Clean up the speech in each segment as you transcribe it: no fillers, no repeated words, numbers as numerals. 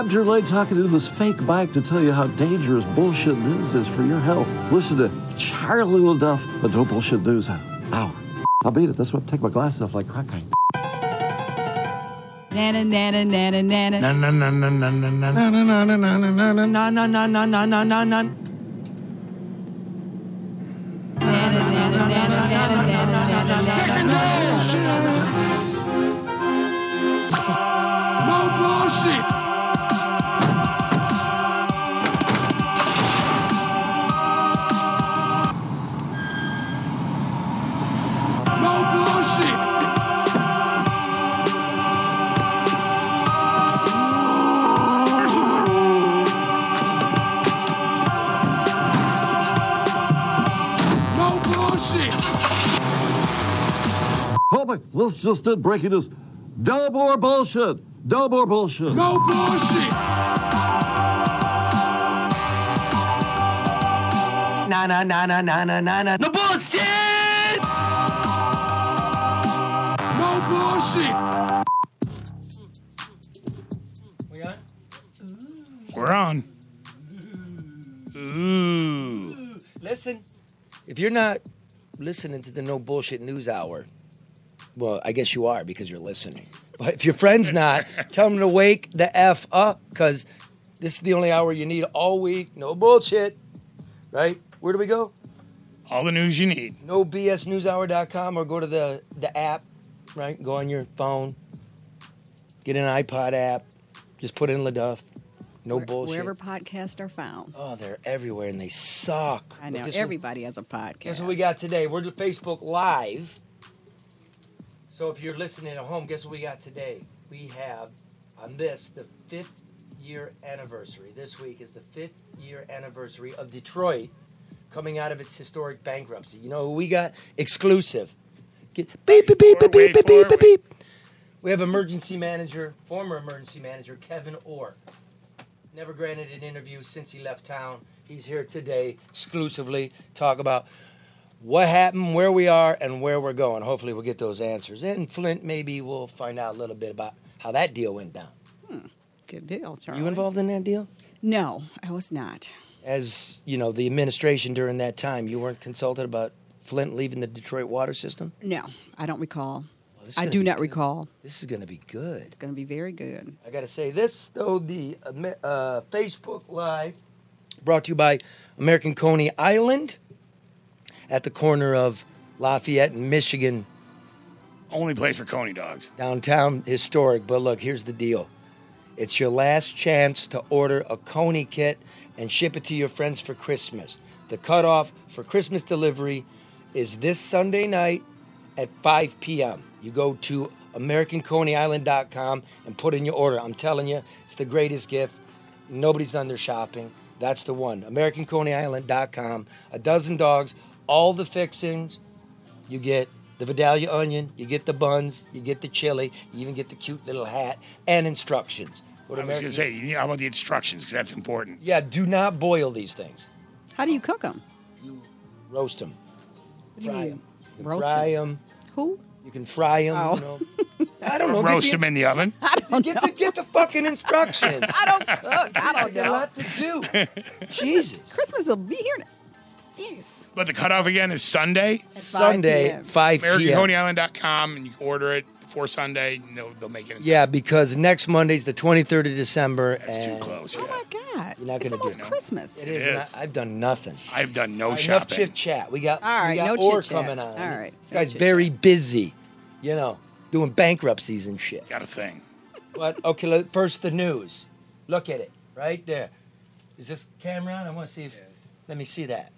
Bob Gerlay talking to this fake bike to tell you how dangerous bullshit news is for your health. Listen to Charlie LeDuff, the No Bullshit News Hour. I'll beat it. That's what take my glasses off like crack. Nana nana nana nana. Na na na na na na na na na na na na na na na na na na na na. Second dose. No bullshit. No bullshit. Let's just did breaking news. No more bullshit. No more bullshit. No bullshit. Na na na na na na na na. No bullshit. No bullshit. We on? We're on. Ooh. Listen, if you're not listening to the No Bullshit News Hour, well, I guess you are because you're listening. But if your friend's not, tell them to wake the F up because this is the only hour you need all week. No bullshit. Right? Where do we go? All the news you need. NoBSNewsHour.com or go to the app, right? Go on your phone. Get an iPod app. Just put in LeDuff. No bullshit. Wherever podcasts are found. Oh, they're everywhere and they suck. I know. Everybody has a podcast. Guess what we got today? We're to Facebook Live. So if you're listening at home, guess what we got today? We have on this the 5th year anniversary. This week is the 5th year anniversary of Detroit coming out of its historic bankruptcy. You know who we got? Exclusive. Beep, beep, beep, beep, beep, beep, beep, beep, beep. We have former emergency manager, Kevyn Orr. Never granted an interview since he left town. He's here today exclusively talk about what happened, where we are, and where we're going. Hopefully we'll get those answers. And Flint, maybe we'll find out a little bit about how that deal went down. Good deal, Charlie. You involved in that deal? No, I was not. As, you know, the administration during that time, you weren't consulted about Flint leaving the Detroit water system? No, I don't recall. Well, I do not recall. This is going to be good. It's going to be very good. I got to say this, though, the Facebook Live brought to you by American Coney Island at the corner of Lafayette and Michigan. Only place for Coney dogs. Downtown historic. But look, here's the deal. It's your last chance to order a Coney kit and ship it to your friends for Christmas. The cutoff for Christmas delivery is this Sunday night at 5 p.m. You go to AmericanConeyIsland.com and put in your order. I'm telling you, it's the greatest gift. Nobody's done their shopping. That's the one. AmericanConeyIsland.com. A dozen dogs, all the fixings. You get the Vidalia onion, you get the buns, you get the chili, you even get the cute little hat and instructions. I was going to say, how about the instructions? Because that's important. Yeah, do not boil these things. How do you cook them? You roast them. What do you mean? Fry them. Who? You can fry them. Oh. You know. I don't know. Roast them in the oven. I don't know. Get the fucking instructions. I don't cook. I don't Got a know. lot to do. Jesus. Christmas will be here. Yes. But the cutoff again is Sunday. Sunday, 5 p.m. AmericanConeyIsland.com, and you can order it before Sunday. And they'll make it. Yeah, because next Monday's the 23rd of December. That's too close. Oh Yeah. my God! You're not It's gonna almost do it. Christmas. It It is. is. I've done nothing. I've done no Enough shopping. chit chat. We got All right, we got no Orr chit-chat. coming on. All right, This no guy's chit-chat. very busy. You know, doing bankruptcies and shit. Got a thing. But okay, first the news. Look at it right there. Is this camera on? I want to see if. Let me see that.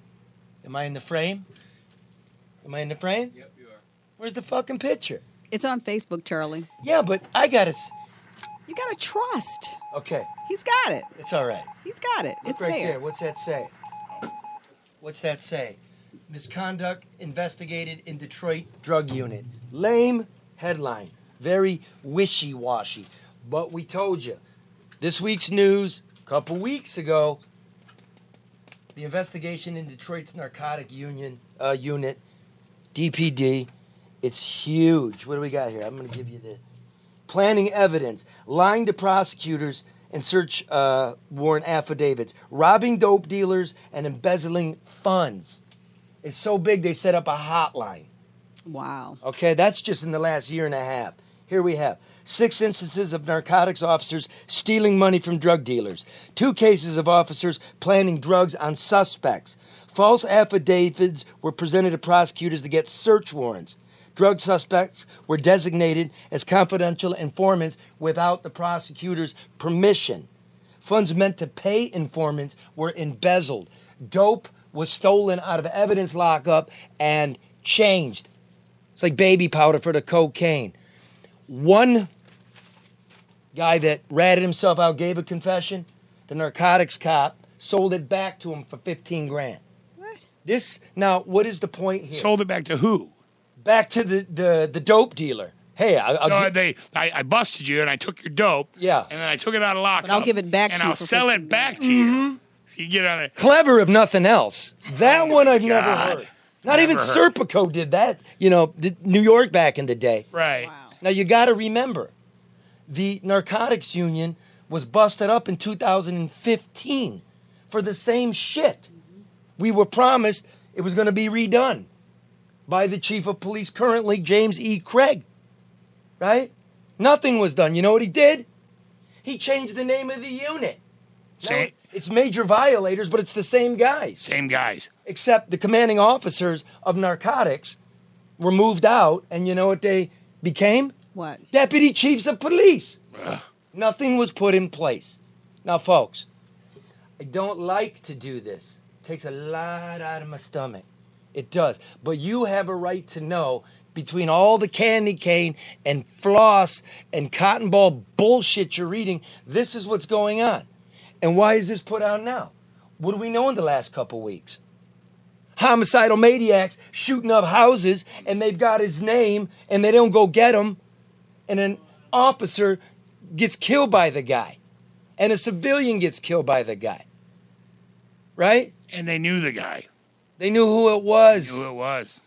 Am I in the frame? Am I in the frame? Yep, you are. Where's the fucking picture? It's on Facebook, Charlie. Yeah, but I got it. You gotta trust. Okay, He's got it. it's all right. He's got it. Look It's right there. there. What's that say? What's that say? Misconduct investigated in Detroit drug unit. Lame headline. Very wishy-washy. But we told you. This week's news, a couple weeks ago, the investigation in Detroit's narcotic unit, DPD, it's huge. What do we got here? I'm going to give you the planning evidence, lying to prosecutors and search warrant affidavits. Robbing dope dealers and embezzling funds. It's so big they set up a hotline. Wow. Okay, that's just in the last year and a half. Here we have 6 instances of narcotics officers stealing money from drug dealers. 2 cases of officers planting drugs on suspects. False affidavits were presented to prosecutors to get search warrants. Drug suspects were designated as confidential informants without the prosecutor's permission. Funds meant to pay informants were embezzled. Dope was stolen out of evidence lockup and changed. It's like baby powder for the cocaine. One guy that ratted himself out gave a confession. The narcotics cop sold it back to him for $15,000. What? Now, what is the point here? Sold it back to who? Back to the dope dealer. Hey, I busted you and I took your dope. Yeah. And then I took it out of lockup. But I'll give it back to you and I'll for sell it back to you. So you get on it. clever if nothing else. That one I've never God. heard. Not even Serpico did that. New York back in the day. Right. Wow. Now, you got to remember, the narcotics union was busted up in 2015 for the same shit. We were promised it was going to be redone by the chief of police currently, James E. Craig. Right? Nothing was done. You know what he did? He changed the name of the unit. Now, it's major violators, but it's the same guys. Same guys. Except the commanding officers of narcotics were moved out, and you know what they became? What? Deputy chiefs of police. Ugh. Nothing was put in place. Now, folks, I don't like to do this. It takes a lot out of my stomach. It does. But you have a right to know, between all the candy cane and floss and cotton ball bullshit you're reading, this is what's going on. And why is this put out now? What do we know in the last couple weeks? Homicidal maniacs shooting up houses, and they've got his name, and they don't go get him, and an officer gets killed by the guy, and a civilian gets killed by the guy. Right? And they knew the guy. They knew who it was. Knew who it was.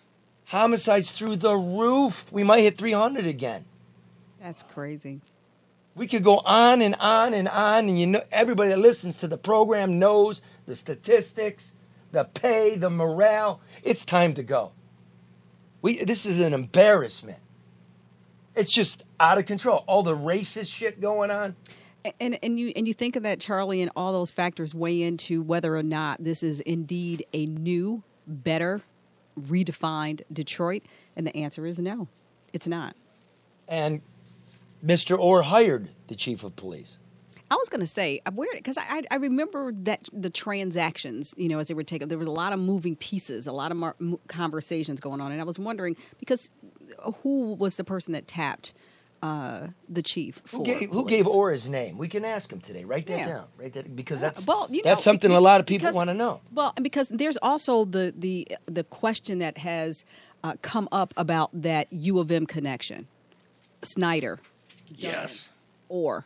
Homicides through the roof. We might hit 300 again. That's crazy. We could go on and on and on, and everybody that listens to the program knows the statistics, the pay, the morale. It's time to go. This is an embarrassment. It's just out of control. All the racist shit going on. And you think of that, Charlie, and all those factors weigh into whether or not this is indeed a new, better, redefined Detroit, and the answer is no, it's not. And Mr. Orr hired the chief of police. I was going to say, because I remember that the transactions, as they were taken, there was a lot of moving pieces, a lot of conversations going on, and I was wondering, because who was the person that tapped the chief for who gave Orr his name? We can ask him today. Write that down. Write that, because that's something a lot of people want to know. Well, because there's also the question that has come up about that U of M connection. Snyder. Yes. Or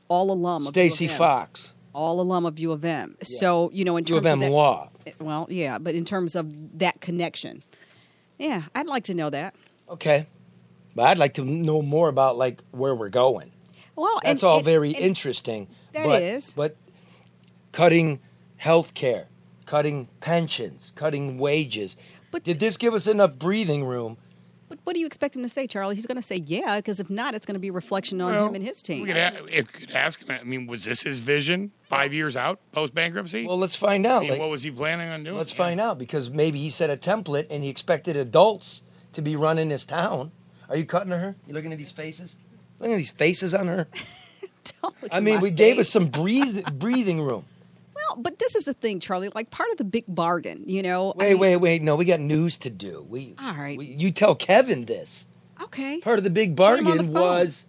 all alum of Stacey U of M. Fox. All alum of U of M. Yeah. So, in terms U of M that, law. Well, yeah, but in terms of that connection. Yeah, I'd like to know that. Okay. But I'd like to know more about, where we're going. Well, that's all very interesting. That is. But cutting health care, cutting pensions, cutting wages. But did this give us enough breathing room? But what do you expect him to say, Charlie? He's going to say, yeah, because if not, it's going to be a reflection on him and his team. We could ask him, was this his vision 5 years out, post-bankruptcy? Well, let's find out. What was he planning on doing? Let's find out, because maybe he set a template and he expected adults to be running his town. Are you cutting her? You looking at these faces? Look at these faces on her. We gave us some breathing room. Well, but this is the thing, Charlie. Part of the big bargain, Wait. No, we got news to do. All right. You tell Kevin this. Okay. Part of the big bargain was.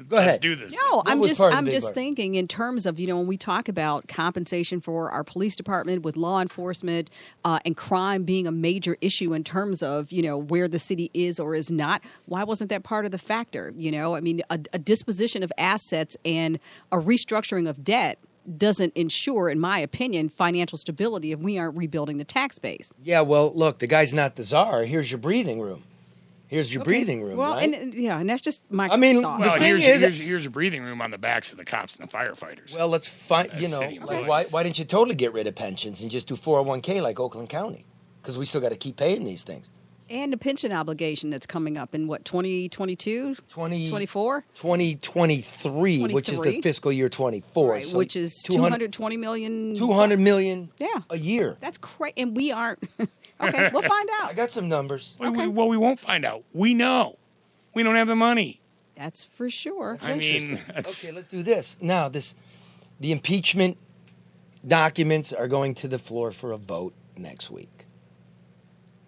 Go ahead. Let's do this. No, I'm just thinking in terms of, when we talk about compensation for our police department with law enforcement and crime being a major issue in terms of, where the city is or is not, why wasn't that part of the factor? A disposition of assets and a restructuring of debt doesn't ensure, in my opinion, financial stability if we aren't rebuilding the tax base. Yeah, well, look, the guy's not the czar. Here's your breathing room. Here's your breathing room, well, right? and that's just my thought. Well, The thing here's a breathing room on the backs of the cops and the firefighters. Well, let's find, city like employees. why didn't you totally get rid of pensions and just do 401k like Oakland County? Because we still got to keep paying these things. And the pension obligation that's coming up in what, 2022? 24? 2023, which is the fiscal year 24. Right, so which is 220 million. 200 million Yeah. a year. That's crazy. And we aren't. Okay, we'll find I out. got some numbers. Okay. Well, we won't find out. We know. We don't have the money. That's for sure. I mean, Okay, let's do this. Now, the impeachment documents are going to the floor for a vote next week.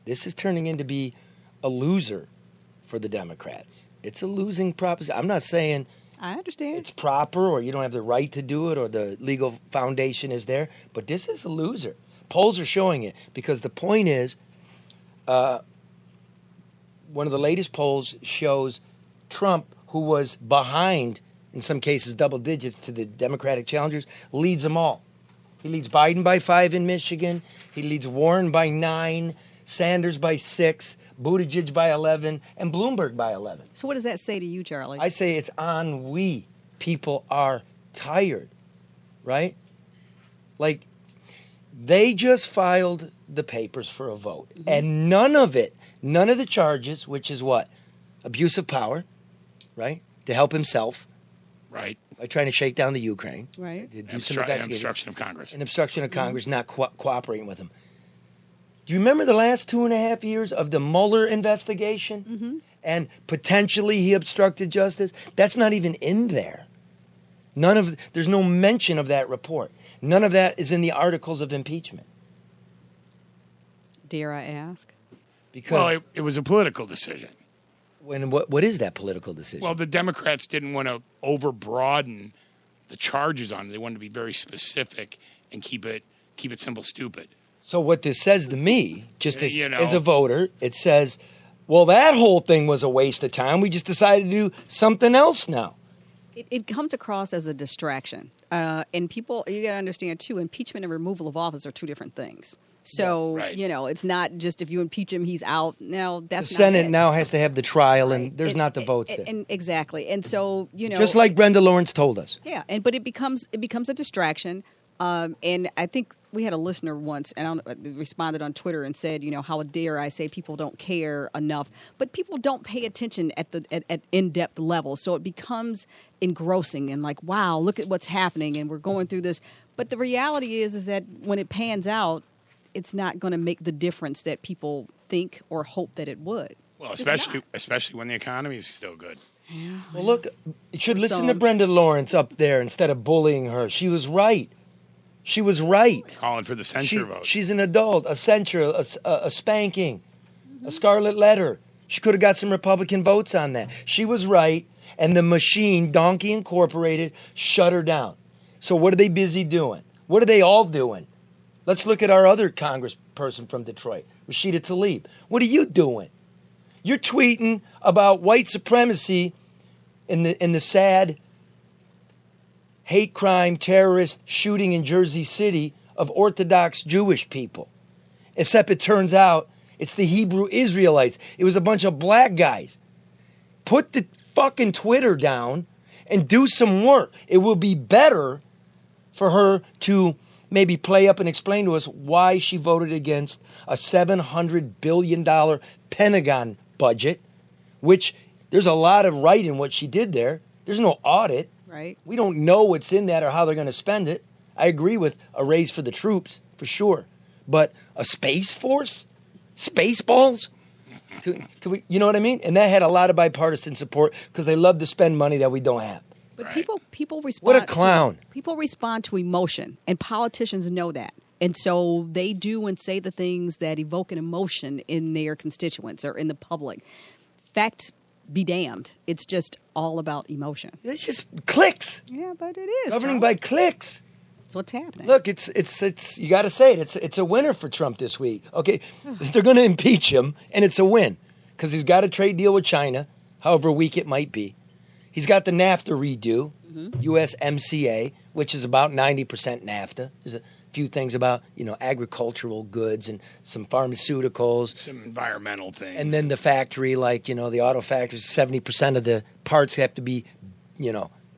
This is turning into be a loser for the Democrats. It's a losing proposition. I'm not saying I understand. it's proper or you don't have the right to do it or the legal foundation is there, but this is a loser. Polls are showing it because the point is one of the latest polls shows Trump, who was behind, in some cases double digits, to the Democratic challengers, leads them all. He leads Biden by 5 in Michigan. He leads Warren by 9, Sanders by 6, Buttigieg by 11, and Bloomberg by 11. So what does that say to you, Charlie? I say it's ennui. People are tired, right? Like, they just filed the papers for a vote. And none of the charges, which is what? Abuse of power, right? To help himself. right. By trying to shake down the Ukraine. Right. To do some investigating. Obstruction of Congress. And obstruction of Congress, not cooperating with him. Do you remember the last 2.5 years of the Mueller investigation? And potentially he obstructed justice? That's not even in there. There's no mention of that report. None of that is in the articles of impeachment. Dare I ask? Because it was a political decision. what is that political decision? Well, the Democrats didn't want to overbroaden the charges on it. They wanted to be very specific and keep it simple, stupid. So what this says to me, just as, You know. as a voter, it says, well, that whole thing was a waste of time. We just decided to do something else now. It comes across as a distraction. And people, you got to understand, too, impeachment and removal of office are two different things. So, Yes, right. it's not just if you impeach him, he's out. No, that's The not Senate it. now has to have the trial, Right. and there's not the votes there. And exactly. And so, Just like Brenda Lawrence told us. Yeah, but it becomes a distraction. And I think we had a listener once, and responded on Twitter and said, how dare I say people don't care enough? But people don't pay attention at in-depth levels, so it becomes engrossing and like, wow, look at what's happening, and we're going through this. But the reality is that when it pans out, it's not going to make the difference that people think or hope that it would. Well, It's just not. especially when the economy is still good. Yeah. Well, look, you should listen to Some. Brenda Lawrence up there instead of bullying her. She was right. She was right. Calling for the censure vote. She's an adult. A censure, a spanking, a scarlet letter. She could have got some Republican votes on that. She was right, and the machine, Donkey Incorporated, shut her down. So what are they busy doing? What are they all doing? Let's look at our other congressperson from Detroit, Rashida Tlaib. What are you doing? You're tweeting about white supremacy in the sad hate crime terrorist shooting in Jersey City of Orthodox Jewish people. Except it turns out it's the Hebrew Israelites. It was a bunch of black guys. Put the fucking Twitter down and do some work. It will be better for her to maybe play up and explain to us why she voted against a $700 billion Pentagon budget, which there's a lot of right in what she did there. There's no audit. Right. We don't know what's in that or how they're going to spend it. I agree with a raise for the troops, for sure. But a space force? Spaceballs? Could we, you know what I mean? And that had a lot of bipartisan support because they love to spend money that we don't have. But Right. people respond. What a clown. People respond to emotion, and politicians know that. And so they do and say the things that evoke an emotion in their constituents or in the public. Fact be damned. It's just all about emotion. It's just clicks. Yeah, but it is. Governing Charlie. by clicks. That's what's happening. Look, it's you got to say it. It's a winner for Trump this week. Okay, they're going to impeach him, and it's a win because he's got a trade deal with China, however weak it might be. He's got the NAFTA redo, USMCA, which is about 90% NAFTA. few things about, agricultural goods and some pharmaceuticals. Some environmental things. And then the factory, like, the auto factories, 70% of the parts have to be,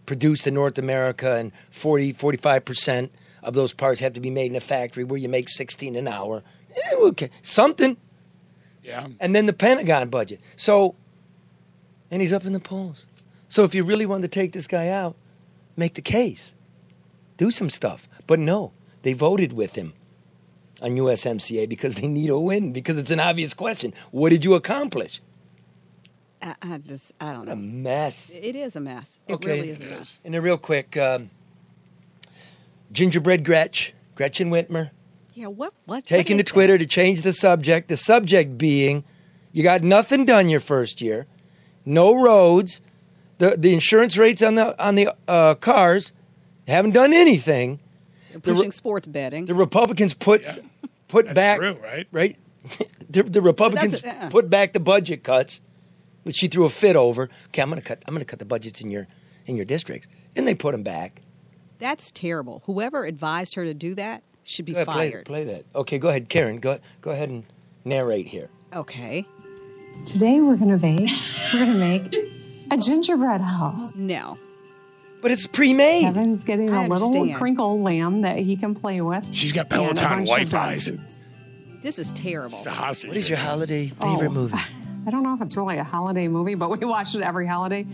produced in North America, and 45% of those parts have to be made in a factory where you make $16 an hour. Okay, something. Yeah. And then the Pentagon budget. So, and he's up in the polls. So if you really wanted to take this guy out, make the case. Do some stuff. But no, they voted with him on USMCA because they need a win, because it's an obvious question. What did you accomplish? I don't know. A mess. It is a mess. It really is a mess. And then real quick, Gingerbread Gretchen Whitmer. Yeah, what? Taking to Twitter to change the subject. The subject being, you got nothing done your first year, no roads, the insurance rates on the cars, haven't done anything. They're pushing sports betting. The Republicans put That's back, true, right? The Republicans put back the budget cuts, which she threw a fit over. Okay, I'm gonna cut the budgets in your districts, and they put them back. That's terrible. Whoever advised her to do that should be fired. Play that. Okay, go ahead, Karen. Go ahead and narrate here. Okay. Today we're gonna make a gingerbread house. No. But it's pre-made. Kevin's getting a little crinkle lamb that he can play with. She's got Peloton Wi-Fi's. This is terrible. She's a hostage. What is your holiday favorite movie? I don't know if it's really a holiday movie, but we watched it every holiday.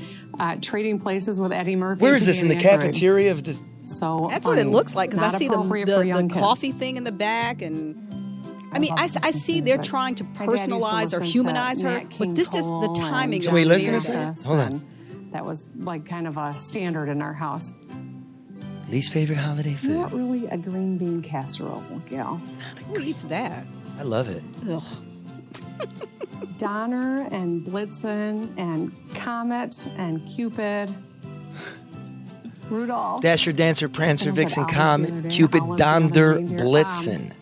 Trading Places with Eddie Murphy. Where is this, in the cafeteria of the... So that's what it looks like, because I see the coffee thing in the back, and I see they're trying to personalize or humanize her, but this just, the timing is... Can we listen to this? Hold on. That was like kind of a standard in our house. Least favorite holiday food? Not really a green bean casserole, gal. Who eats that? I love it. Ugh. Donner and Blitzen and Comet and Cupid. Rudolph. Dasher, Dancer, Prancer, Vixen, Comet, Cupid, Donder, Blitzen.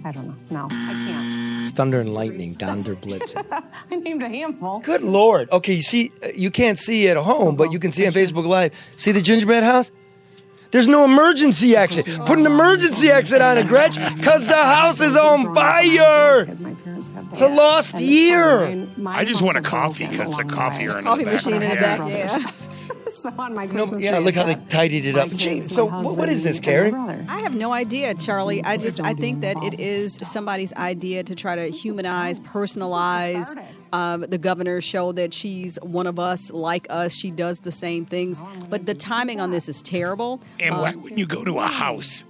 I don't know. No, I can't. It's Thunder and Lightning, Donder, Blitzen. I named a handful. Good Lord. Okay, you can't see at home, but you can see on Facebook Live. See the gingerbread house? There's no emergency exit. Put an emergency exit on it, Gretch, because the house is on fire. It's a lost year. I just want a coffee because the coffee are in coffee the back. machine in the back, yeah. So on my Christmas tree, look how they tidied it up. So what is this, Karen? I have no idea, Charlie. I think that it is somebody's idea to try to humanize, personalize. The governor showed that she's one of us, like us. She does the same things. But the timing on this is terrible. And why wouldn't you go to a house?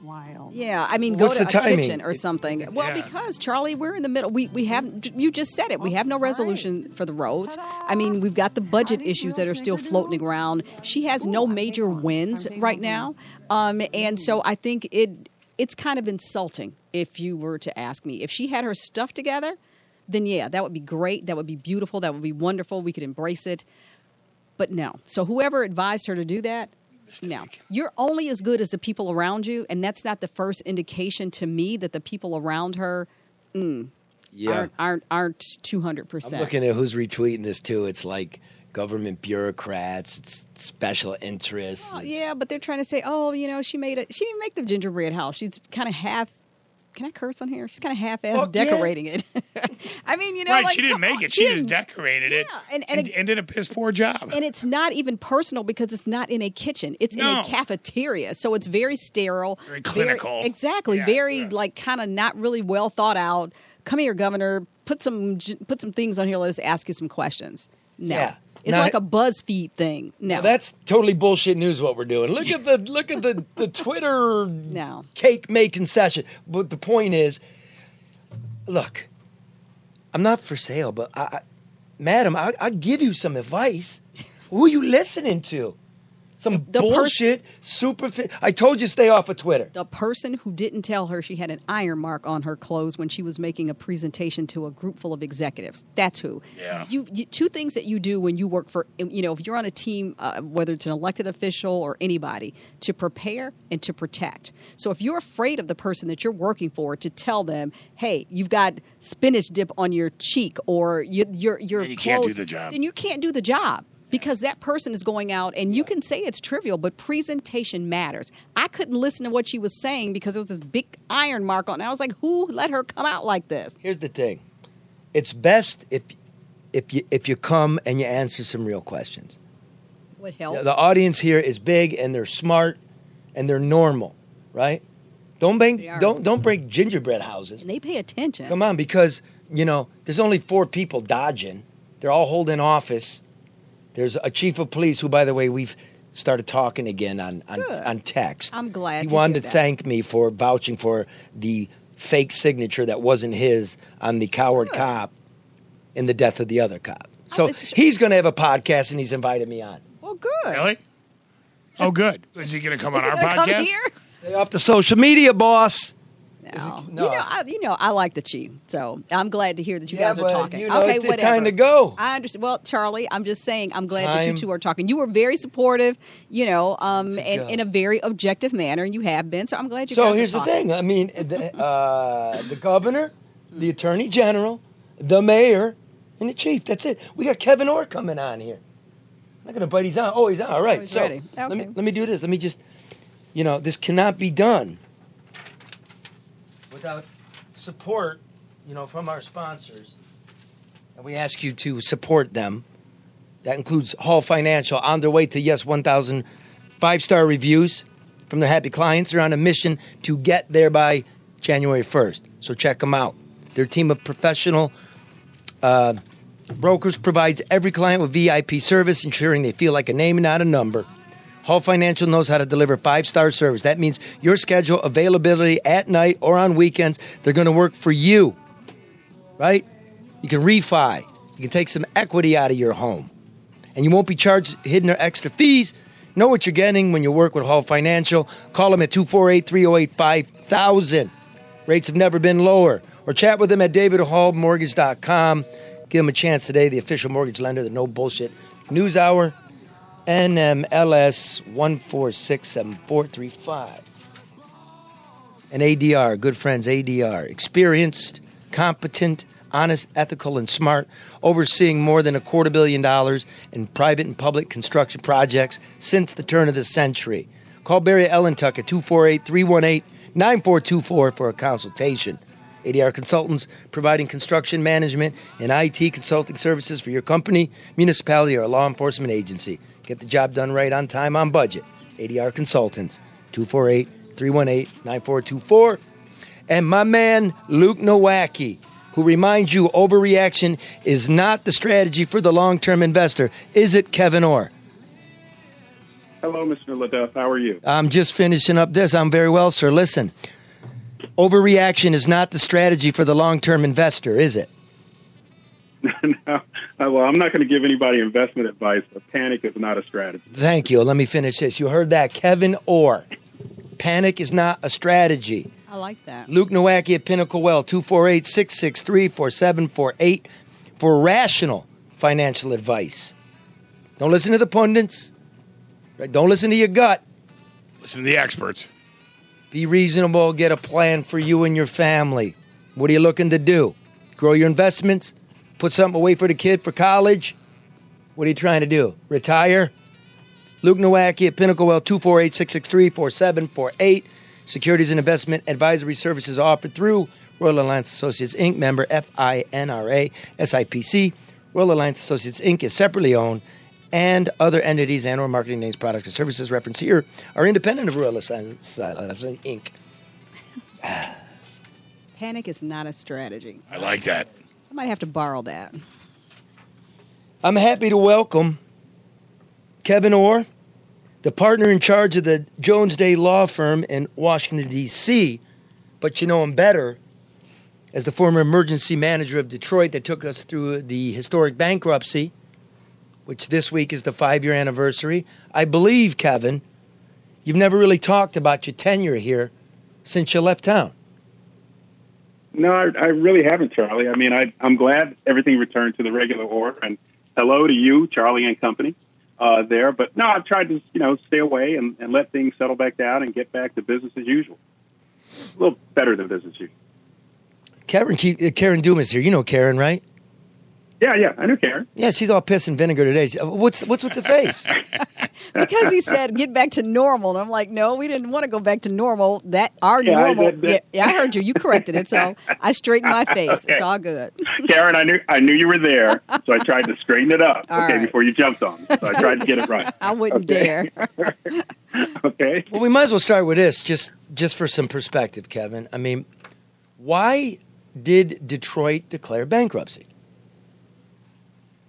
Yeah, I mean, What's go to the a timing? kitchen or something. Well, because, Charlie, we're in the middle. We have, you just said it, we have no resolution for the roads. I mean, we've got the budget issues that are still floating around. She has no major wins right now. And so I think it's kind of insulting, if you were to ask me. If she had her stuff together, then yeah, that would be great. That would be beautiful. That would be wonderful. We could embrace it. But no. So whoever advised her to do that, no. You're only as good as the people around you, and that's not the first indication to me that the people around her aren't 200%. I'm looking at who's retweeting this, too. It's like government bureaucrats, it's special interests. Oh, yeah, but they're trying to say, she didn't make the gingerbread house. She's kind of half. Can I curse on here? She's kind of half-assed decorating it. I mean, right? Like, she didn't make it. She just decorated it and did a piss poor job. And it's not even personal because it's not in a kitchen. It's in a cafeteria, so it's very sterile, very clinical. Exactly, like kind of not really well thought out. Come here, Governor. Put some things on here. Let us ask you some questions. No. Yeah. It's like a BuzzFeed thing. No, well, that's totally bullshit news. What we're doing. Look at the Twitter cake making session. But the point is, look, I'm not for sale, but madam, I'll give you some advice. Who are you listening to? Some bullshit, I told you stay off of Twitter. The person who didn't tell her she had an iron mark on her clothes when she was making a presentation to a group full of executives. That's who. Yeah. You two things that you do when you work for, if you're on a team, whether it's an elected official or anybody, to prepare and to protect. So if you're afraid of the person that you're working for, to tell them, hey, you've got spinach dip on your cheek or your you clothes, can't do the job. Then you can't do the job. because that person is going out, and you can say it's trivial, but presentation matters. I couldn't listen to what she was saying because there was this big iron mark on it. I was like, who let her come out like this? Here's the thing. It's best if you come and you answer some real questions. Would help. The audience here is big, and they're smart, and they're normal, right? Don't break gingerbread houses. And they pay attention. Come on, because, there's only 4 people dodging. They're all holding office. There's a chief of police who, by the way, we've started talking again on text. I'm glad he to wanted hear to that. thank me for vouching for the fake signature that wasn't his on the coward cop in the death of the other cop. So he's going to have a podcast, and he's invited me on. Well, good. Really? Oh, good. Is he going to come on Is he our gonna come podcast? here? Stay off the social media, boss. No. I like the chief, so I'm glad to hear that you guys are but, talking. okay, it's whatever. Time to go. I understand. Well, Charlie, I'm just saying I'm glad that you two are talking. You were very supportive, in a very objective manner, and you have been. So I'm glad you guys are talking. So here's the thing. I mean, the governor, the attorney general, the mayor, and the chief. That's it. We got Kevyn Orr coming on here. I'm not going to bite. He's on. Oh, he's on. All right. He's so ready. let Okay. me do this. Let me just, this cannot be done without support, from our sponsors. And we ask you to support them. That includes Hall Financial, on their way to, 1,000 5-star reviews from their happy clients. They're on a mission to get there by January 1st. So check them out. Their team of professional brokers provides every client with VIP service, ensuring they feel like a name and not a number. Hall Financial knows how to deliver 5-star service. That means your schedule, availability at night or on weekends, they're going to work for you, right? You can refi. You can take some equity out of your home. And you won't be charged hidden or extra fees. Know what you're getting when you work with Hall Financial. Call them at 248-308-5000. Rates have never been lower. Or chat with them at davidhallmortgage.com. Give them a chance today, the official mortgage lender, the No Bullshit News Hour. NMLS 1467435. And ADR, good friends, ADR. Experienced, competent, honest, ethical, and smart, overseeing more than $250 million in private and public construction projects since the turn of the century. Call Barry Ellentuck at 248-318-9424 for a consultation. ADR Consultants, providing construction management and IT consulting services for your company, municipality, or law enforcement agency. Get the job done right, on time, on budget. ADR Consultants, 248-318-9424. And my man, Luke Nowacki, who reminds you overreaction is not the strategy for the long-term investor. Is it, Kevyn Orr? Hello, Mr. LeDuff. How are you? I'm just finishing up this. I'm very well, sir. Listen, overreaction is not the strategy for the long-term investor, is it? No. Well, I'm not going to give anybody investment advice, but panic is not a strategy. Thank you. Let me finish this. You heard that. Kevyn Orr. Panic is not a strategy. I like that. Luke Nowacki at Pinnacle Well, 248-663-4748 for rational financial advice. Don't listen to the pundits. Right? Don't listen to your gut. Listen to the experts. Be reasonable. Get a plan for you and your family. What are you looking to do? Grow your investments? Put something away for the kid for college? What are you trying to do? Retire? Luke Nowacki at Pinnacle Well, 248-663-4748. Securities and investment advisory services offered through Royal Alliance Associates, Inc., member FINRA, SIPC. Royal Alliance Associates, Inc. is separately owned, and other entities and or marketing names, products, or services referenced here are independent of Royal Alliance, Inc. Panic is not a strategy. I like that. I might have to borrow that. I'm happy to welcome Kevyn Orr, the partner in charge of the Jones Day Law Firm in Washington, D.C., but you know him better as the former emergency manager of Detroit that took us through the historic bankruptcy, which this week is the 5-year anniversary. I believe, Kevyn, you've never really talked about your tenure here since you left town. No, I really haven't, Charlie. I mean, I'm glad everything returned to the regular order, and hello to you, Charlie and company, there. But no, I've tried to, stay away and let things settle back down and get back to business as usual. A little better than business as usual. Karen Dumas here. You know Karen, right? Yeah, I know Karen. Yeah, she's all piss and vinegar today. What's with the face? Because he said get back to normal, and I'm like, no, we didn't want to go back to normal. I heard you. You corrected it, so I straightened my face. Okay. It's all good. Karen, I knew you were there, so I tried to straighten it up. All right. Before you jumped on me. So I tried to get it right. I wouldn't dare. Okay. Well, we might as well start with this, just for some perspective, Kevin. I mean, why did Detroit declare bankruptcy?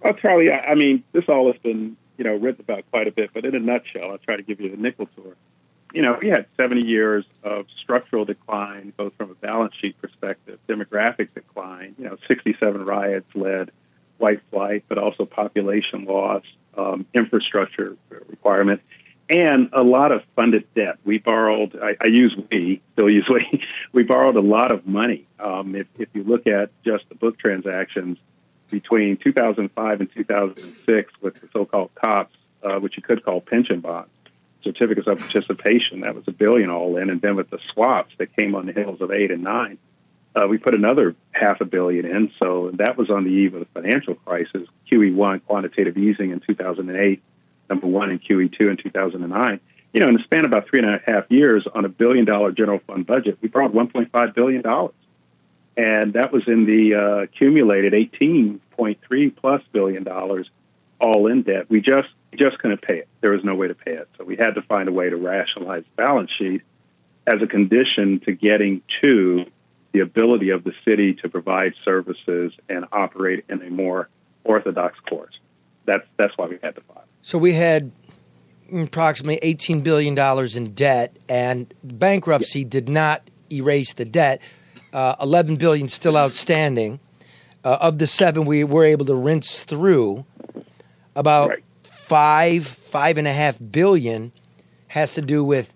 Well, Charlie, I mean, this all has been, written about quite a bit, but in a nutshell, I'll try to give you the nickel tour. We had 70 years of structural decline, both from a balance sheet perspective, demographic decline, 67 riots led white flight, but also population loss, infrastructure requirement, and a lot of funded debt. We borrowed, still use we, we borrowed a lot of money. If you look at just the book transactions, between 2005 and 2006 with the so-called COPS, which you could call pension bonds, certificates of participation, that was $1 billion all in. And then with the swaps that came on the heels of 8 and 9, we put another $500 million in. So that was on the eve of the financial crisis, QE1, quantitative easing in 2008, number one, and QE2 in 2009. In the span of about 3.5 years on a $1 billion general fund budget, we borrowed $1.5 billion. And that was in the accumulated $18.3 plus billion all in debt. We just couldn't pay it. There was no way to pay it. So we had to find a way to rationalize the balance sheet as a condition to getting to the ability of the city to provide services and operate in a more orthodox course. That's why we had to file. So we had approximately $18 billion in debt, and bankruptcy did not erase the debt. $11 billion still outstanding. Of the 7, we were able to rinse through. About $5.5 billion has to do with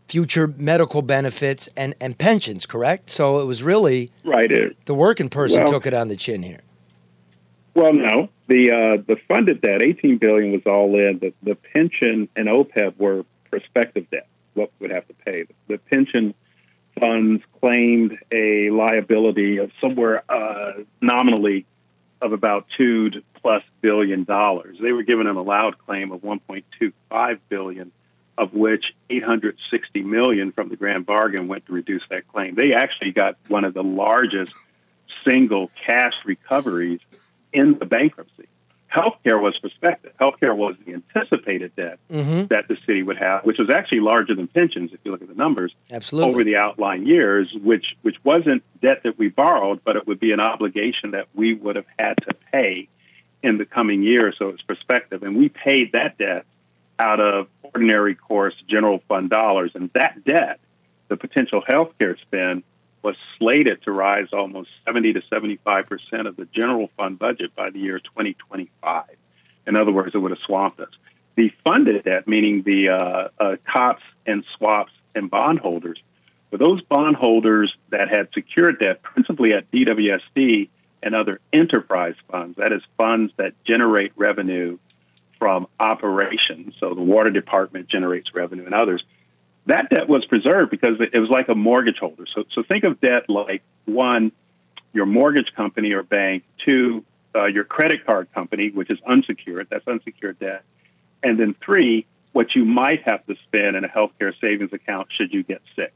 future medical benefits and pensions, correct? So it was really the working person took it on the chin here. Well, no. The funded debt, $18 billion, was all in. The pension and OPEB were prospective debt, what we would have to pay. The pension funds claimed a liability of somewhere nominally of about $2+ billion. They were given an allowed claim of $1.25 billion, of which $860 million from the grand bargain went to reduce that claim. They actually got one of the largest single cash recoveries in the bankruptcy. Healthcare was prospective. Healthcare was the anticipated debt that the city would have, which was actually larger than pensions, if you look at the numbers, over the outlying years, which wasn't debt that we borrowed, but it would be an obligation that we would have had to pay in the coming years, so it's prospective. And we paid that debt out of ordinary course general fund dollars. And that debt, the potential healthcare spend, was slated to rise almost 70 to 75% of the general fund budget by the year 2025. In other words, it would have swamped us. The funded debt, meaning the COPS and swaps and bondholders, for those bondholders that had secured debt, principally at DWSD and other enterprise funds, that is, funds that generate revenue from operations. So the water department generates revenue and others. That debt was preserved because it was like a mortgage holder. So think of debt like, 1, your mortgage company or bank, 2, your credit card company, which is unsecured. That's unsecured debt. And then 3, what you might have to spend in a healthcare savings account should you get sick.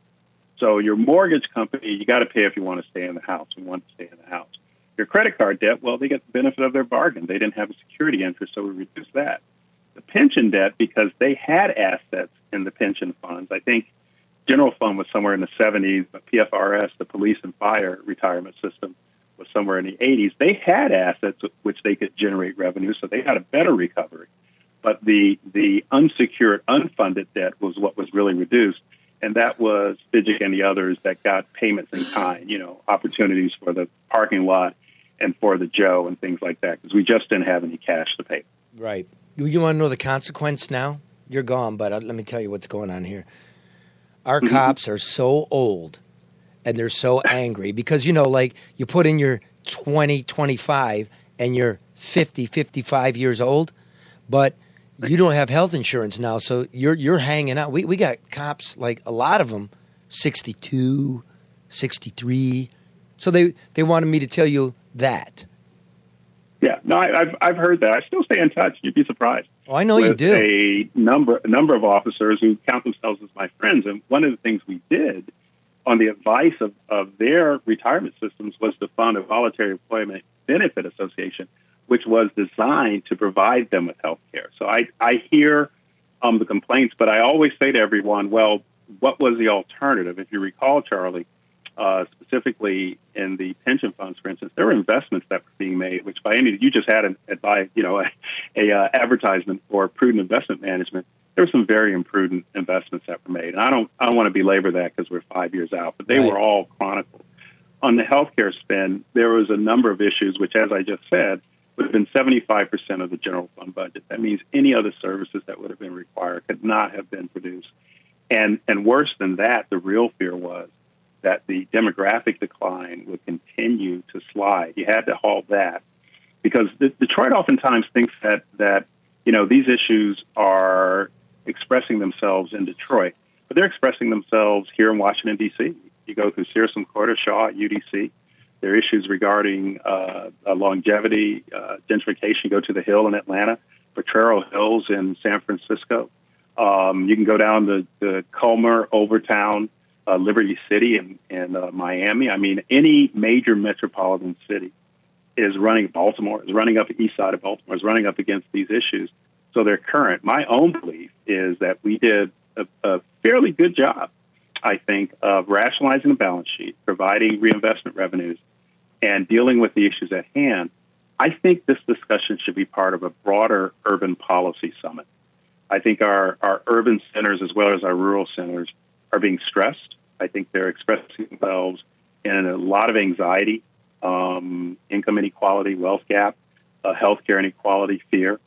So your mortgage company, you got to pay if you want to stay in the house and want to stay in the house. Your credit card debt, well, they get the benefit of their bargain. They didn't have a security interest, so we reduced that. The pension debt, because they had assets in the pension funds. I think general fund was somewhere in the 70s, but PFRS, the police and fire retirement system, was somewhere in the 80s. They had assets which they could generate revenue, so they had a better recovery. But the unsecured, unfunded debt was what was really reduced, and that was Fidget and the others that got payments in kind, opportunities for the parking lot and for the Joe and things like that, because we just didn't have any cash to pay. Right. You want to know the consequence now? You're gone, but let me tell you what's going on here. Our cops are so old, and they're so angry because, like you put in your 20, 25, and you're 50, 55 years old, but you don't have health insurance now, so you're hanging out. We got cops, like a lot of them, 62, 63. So they wanted me to tell you that. No, I've heard that. I still stay in touch. You'd be surprised. Oh, I know you do. A number of officers who count themselves as my friends, and one of the things we did on the advice of their retirement systems was to fund a voluntary employment benefit association, which was designed to provide them with health care. So I hear the complaints, but I always say to everyone, well, what was the alternative? If you recall, Charlie, specifically in the pension funds, for instance, there were investments that were being made, which by any, you just had a advertisement for prudent investment management. There were some very imprudent investments that were made. And I don't want to belabor that because we're 5 years out, but they were all chronicled. On the healthcare spend, there was a number of issues, which, as I just said, would have been 75% of the general fund budget. That means any other services that would have been required could not have been produced. And worse than that, the real fear was that the demographic decline would continue to slide. You had to halt that because Detroit oftentimes thinks that these issues are expressing themselves in Detroit, but they're expressing themselves here in Washington, D.C. You go through Searson Corder, Shaw, UDC. There are issues regarding longevity, gentrification. You go to the Hill in Atlanta, Potrero Hills in San Francisco. You can go down to Culmer, Overtown, Liberty City in Miami. I mean, any major metropolitan city is running Baltimore, is running up the east side of Baltimore, is running up against these issues. So they're current. My own belief is that we did a fairly good job, I think, of rationalizing the balance sheet, providing reinvestment revenues, and dealing with the issues at hand. I think this discussion should be part of a broader urban policy summit. I think our urban centers as well as our rural centers are being stressed. I think they're expressing themselves in a lot of anxiety, income inequality, wealth gap, healthcare inequality, fear.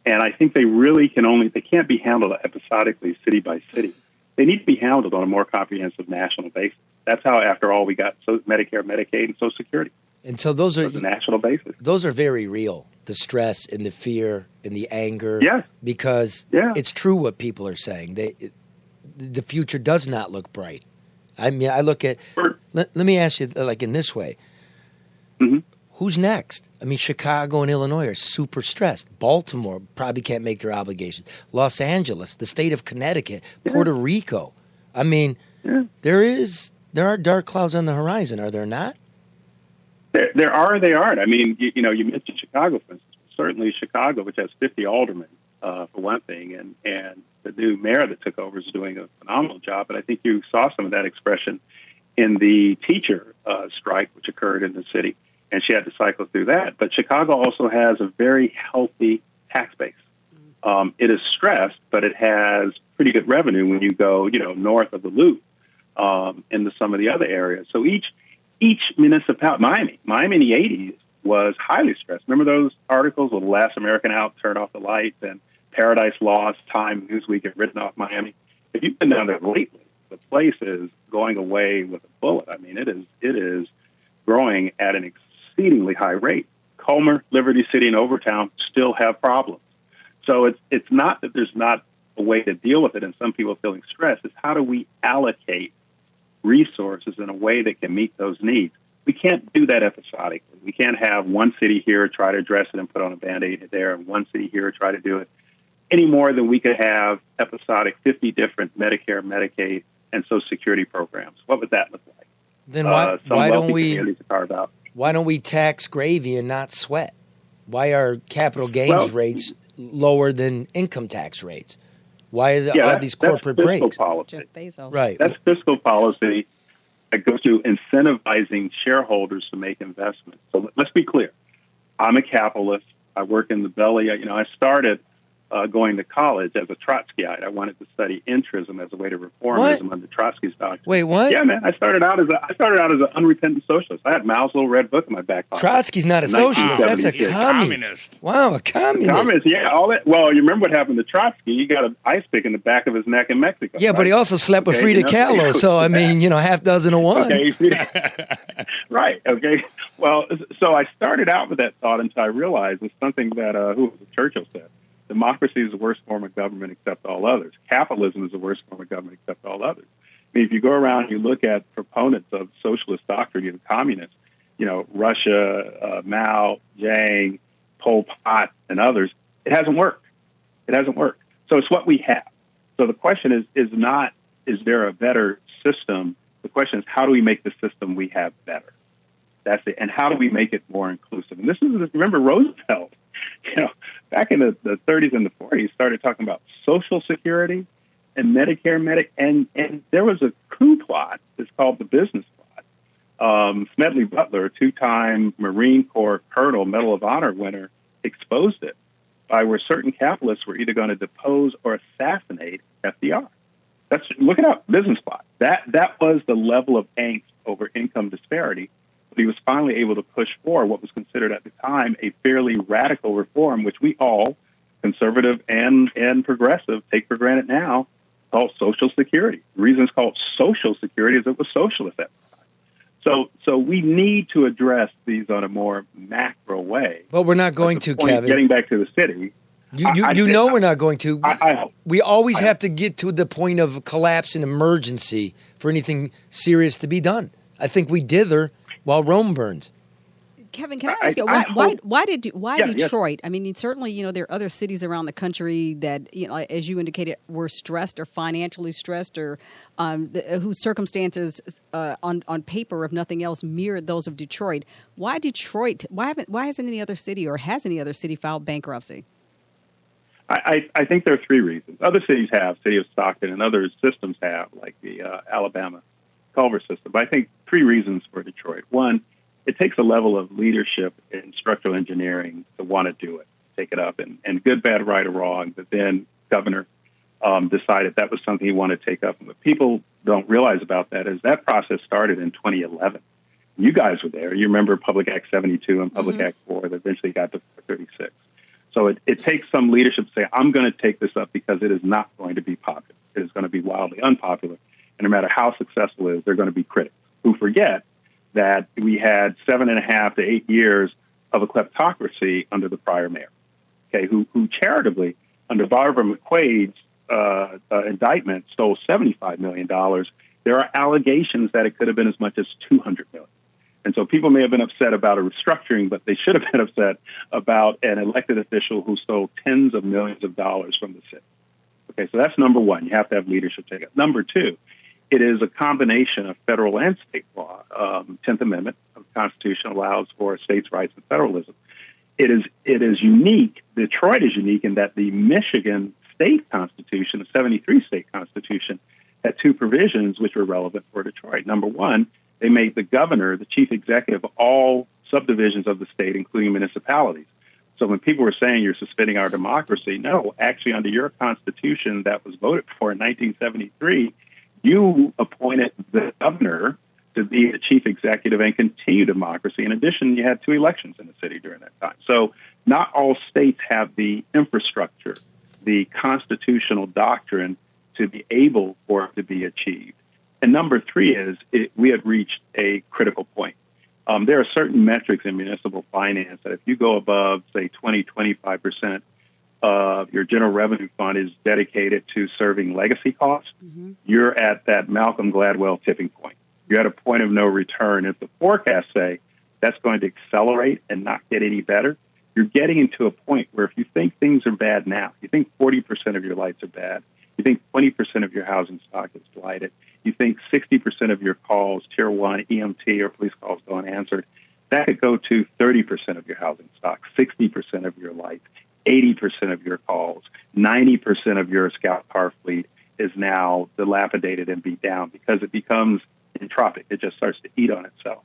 And I think they really can't be handled episodically, city by city. They need to be handled on a more comprehensive national basis. That's how, after all, we got Medicare, Medicaid, and Social Security. And so those are the national basis. Those are very real. The stress and the fear and the anger. Yes. Because it's true what people are saying. The future does not look bright. I mean, I look at. Let me ask you, like in this way. Mm-hmm. Who's next? I mean, Chicago and Illinois are super stressed. Baltimore probably can't make their obligations. Los Angeles, the state of Connecticut, Puerto Rico. I mean, there are dark clouds on the horizon, are there not? There are. They aren't. I mean, you mentioned Chicago, for instance. Certainly, Chicago, which has 50 aldermen, for one thing, and the new mayor that took over is doing a phenomenal job. But I think you saw some of that expression in the teacher strike, which occurred in the city. And she had to cycle through that. But Chicago also has a very healthy tax base. It is stressed, but it has pretty good revenue when you go, north of the Loop into some of the other areas. So each municipality, Miami in the 80s was highly stressed. Remember those articles with The Last American Out, Turn Off the Lights, and Paradise Lost, Time, Newsweek had written off Miami? If you've been down there lately, the place is going away with a bullet. I mean, it is growing at an exceedingly high rate. Culmer, Liberty City, and Overtown still have problems. So it's not that there's not a way to deal with it and some people are feeling stressed. It's how do we allocate resources in a way that can meet those needs. We can't do that episodically. We can't have one city here try to address it and put on a Band-Aid there and one city here try to do it any more than we could have episodic 50 different Medicare, Medicaid, and Social Security programs. What would that look like? Then why don't we tax gravy and not sweat? Why are capital gains rates lower than income tax rates? Why are all these corporate breaks? Jeff Bezos. Right. That's fiscal policy that goes to incentivizing shareholders to make investments. So let's be clear. I'm a capitalist. I work in the belly. I started going to college as a Trotskyite. I wanted to study entrism as a way to reformism under Trotsky's doctrine. Wait, what? Yeah, man. I started out as an unrepentant socialist. I had Mao's little red book in my back pocket. Trotsky's not a socialist. That's a communist. Wow, a communist. Yeah, all that. Well, you remember what happened to Trotsky? He got an ice pick in the back of his neck in Mexico. Yeah, but he also slept with Frida Kahlo. So I mean, half dozen of one. Okay. Right. Okay. Well, so I started out with that thought until I realized it's something that Churchill said. Democracy is the worst form of government except all others. Capitalism is the worst form of government except all others. I mean, if you go around and you look at proponents of socialist doctrine, communists, Russia, Mao, Jiang, Pol Pot and others, it hasn't worked. It hasn't worked. So it's what we have. So the question is not, is there a better system? The question is, how do we make the system we have better? That's it. And how do we make it more inclusive? And this is, remember Roosevelt, back in the 30s and the 40s, started talking about Social Security and Medicare, and there was a coup plot. It's called the business plot. Smedley Butler, a two-time Marine Corps colonel, Medal of Honor winner, exposed it by where certain capitalists were either going to depose or assassinate FDR. Look it up, business plot. That was the level of angst over income disparity. But he was finally able to push for what was considered at the time a fairly radical reform, which we all, conservative and progressive, take for granted now, called Social Security. The reason it's called Social Security is it was socialist at the time. So we need to address these on a more macro way. But we're not going to, Kevin. Getting back to the city. We're not going to. I hope. We always have to get to the point of collapse and emergency for anything serious to be done. I think we dither while Rome burns. Kevin, can I ask you why Detroit? I mean, certainly, there are other cities around the country that, as you indicated, were stressed or financially stressed, or whose circumstances on paper, if nothing else, mirrored those of Detroit. Why Detroit? Why hasn't any other city, or has any other city, filed bankruptcy? I think there are three reasons. Other cities have, City of Stockton, and other systems have, like the Alabama Culver system. But I think three reasons for Detroit. One, it takes a level of leadership in structural engineering to want to do it, take it up, and good, bad, right, or wrong. But then governor decided that was something he wanted to take up. And what people don't realize about that is that process started in 2011. You guys were there. You remember Public Act 72 and Public Act 4 that eventually got to 436. So it takes some leadership to say, I'm going to take this up because it is not going to be popular. It is going to be wildly unpopular. And no matter how successful it is, there are going to be critics who forget that we had 7.5 to 8 years of a kleptocracy under the prior mayor, who charitably, under Barbara McQuaid's indictment, stole $75 million. There are allegations that it could have been as much as $200 million. And so people may have been upset about a restructuring, but they should have been upset about an elected official who stole tens of millions of dollars from the city. Okay, so that's number one. You have to have leadership take it. Number two, it is a combination of federal and state law. 10th Amendment of the Constitution allows for states' rights and federalism. It is unique. Detroit is unique in that the Michigan state constitution, the 73 state constitution, had two provisions which were relevant for Detroit. Number one, they made the governor the chief executive of all subdivisions of the state, including municipalities. So when people were saying you're suspending our democracy, no, actually under your constitution that was voted for in 1973, you appointed the governor to be the chief executive and continue democracy. In addition, you had two elections in the city during that time. So not all states have the infrastructure, the constitutional doctrine to be able for it to be achieved. And number three is we have reached a critical point. There are certain metrics in municipal finance that if you go above, say, 25% of your general revenue fund is dedicated to serving legacy costs, you're at that Malcolm Gladwell tipping point. You're at a point of no return. If the forecasts say that's going to accelerate and not get any better, you're getting into a point where if you think things are bad now, you think 40% of your lights are bad, you think 20% of your housing stock is blighted, you think 60% of your calls, Tier 1, EMT, or police calls go unanswered, that could go to 30% of your housing stock, 60% of your lights, 80% of your calls, 90% of your scout car fleet is now dilapidated and beat down because it becomes entropic. It just starts to eat on itself.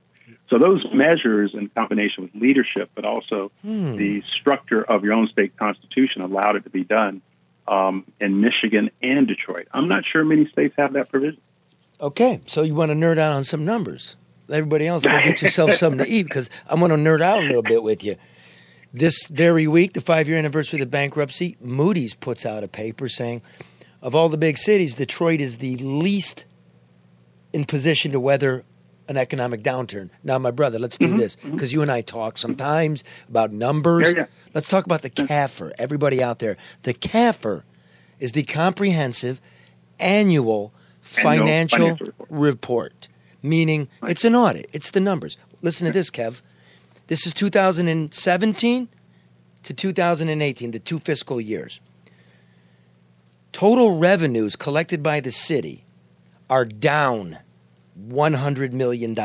So those measures in combination with leadership, but also the structure of your own state constitution allowed it to be done in Michigan and Detroit. I'm not sure many states have that provision. Okay, so you want to nerd out on some numbers. Everybody else, go get yourself something to eat because I'm going to nerd out a little bit with you. This very week, the 5-year anniversary of the bankruptcy, Moody's puts out a paper saying, of all the big cities, Detroit is the least in position to weather an economic downturn. Now, my brother, let's do this because you and I talk sometimes about numbers. Yeah. Let's talk about the CAFR. Everybody out there, the CAFR is the comprehensive annual financial report, meaning it's an audit. It's the numbers. Listen to this, Kev. This is 2017. to 2018, the 2 fiscal years, total revenues collected by the city are down $100 million.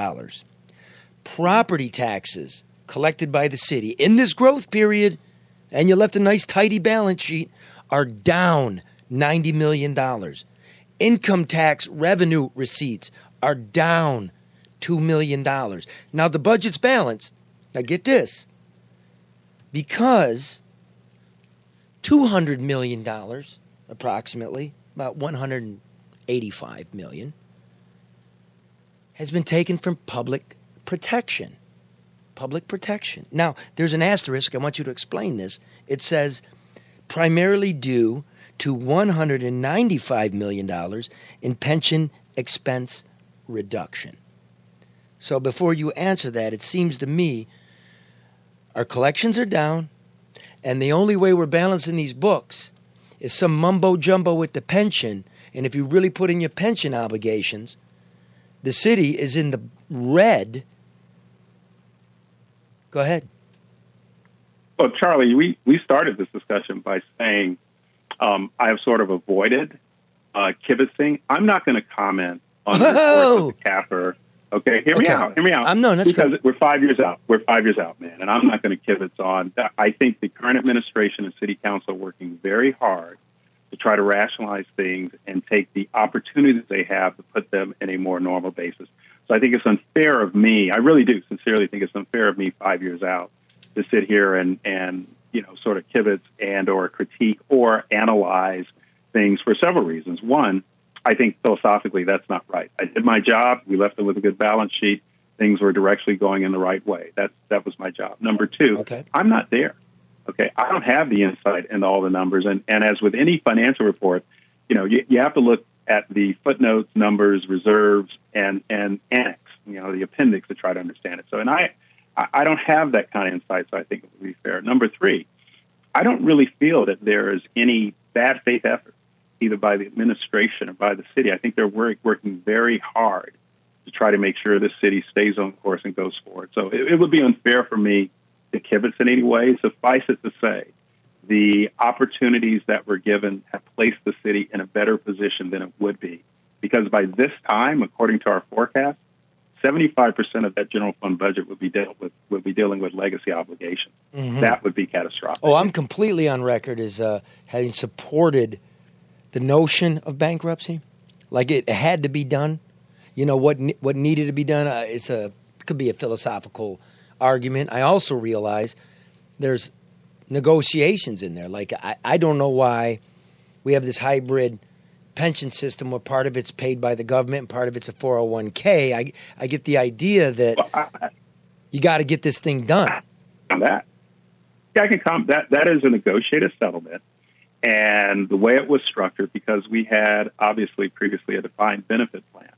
Property taxes collected by the city in this growth period, and you left a nice tidy balance sheet, are down $90 million. Income tax revenue receipts are down $2 million. Now the budget's balanced. Now get this. Because $200 million, approximately, about $185 million, has been taken from public protection. Public protection. Now, there's an asterisk. I want you to explain this. It says, primarily due to $195 million in pension expense reduction. So before you answer that, it seems to me our collections are down, and the only way we're balancing these books is some mumbo-jumbo with the pension. And if you really put in your pension obligations, the city is in the red. Go ahead. Well, Charlie, we started this discussion by saying I have sort of avoided kibitzing. I'm not going to comment on the reports of the CAFR. Okay, hear me out. That's because good. We're 5 years out. We're 5 years out, man, and I'm not going to kibitz on. I think the current administration and city council are working very hard to try to rationalize things and take the opportunities they have to put them in a more normal basis. So I think it's unfair of me. I really do sincerely think it's unfair of me 5 years out to sit here and sort of kibitz and or critique or analyze things for several reasons. One, I think philosophically that's not right. I did my job. We left them with a good balance sheet. Things were directionally going in the right way. That was my job. Number two, I'm not there. Okay, I don't have the insight into all the numbers. And as with any financial report, you have to look at the footnotes, numbers, reserves, and annex, the appendix to try to understand it. So, and I don't have that kind of insight, so I think it would be fair. Number three, I don't really feel that there is any bad faith effort, either by the administration or by the city. I think they're working very hard to try to make sure this city stays on course and goes forward. So it would be unfair for me to kibitz in any way. Suffice it to say, the opportunities that were given have placed the city in a better position than it would be. Because by this time, according to our forecast, 75% of that general fund budget would be dealing with legacy obligations. Mm-hmm. That would be catastrophic. Oh, I'm completely on record as having supported the notion of bankruptcy. Like it had to be done. What needed to be done. It could be a philosophical argument. I also realize there's negotiations in there. Like I don't know why we have this hybrid pension system where part of it's paid by the government and part of it's a 401k. I get the idea that you got to get this thing done. On that, I can comment. That is a negotiated settlement, and the way it was structured, because we had obviously previously a defined benefit plan,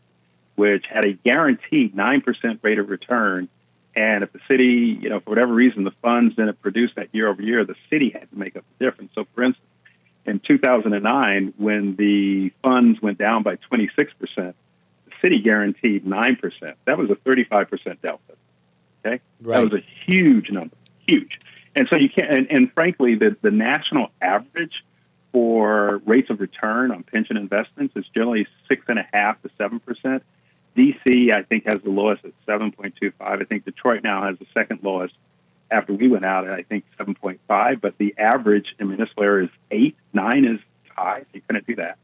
which had a guaranteed 9% rate of return. And if the city, for whatever reason, the funds didn't produce that year over year, the city had to make up the difference. So, for instance, in 2009, when the funds went down by 26%, the city guaranteed 9%. That was a 35% delta. Okay, right. That was a huge number, huge. And so you can't. And frankly, the national average for rates of return on pension investments is generally 6.5% to 7%. D.C., I think, has the lowest at 7.25. I think Detroit now has the second lowest after we went out at, I think, 7.5. But the average in municipal area is 8. 9 is high. So you couldn't do that.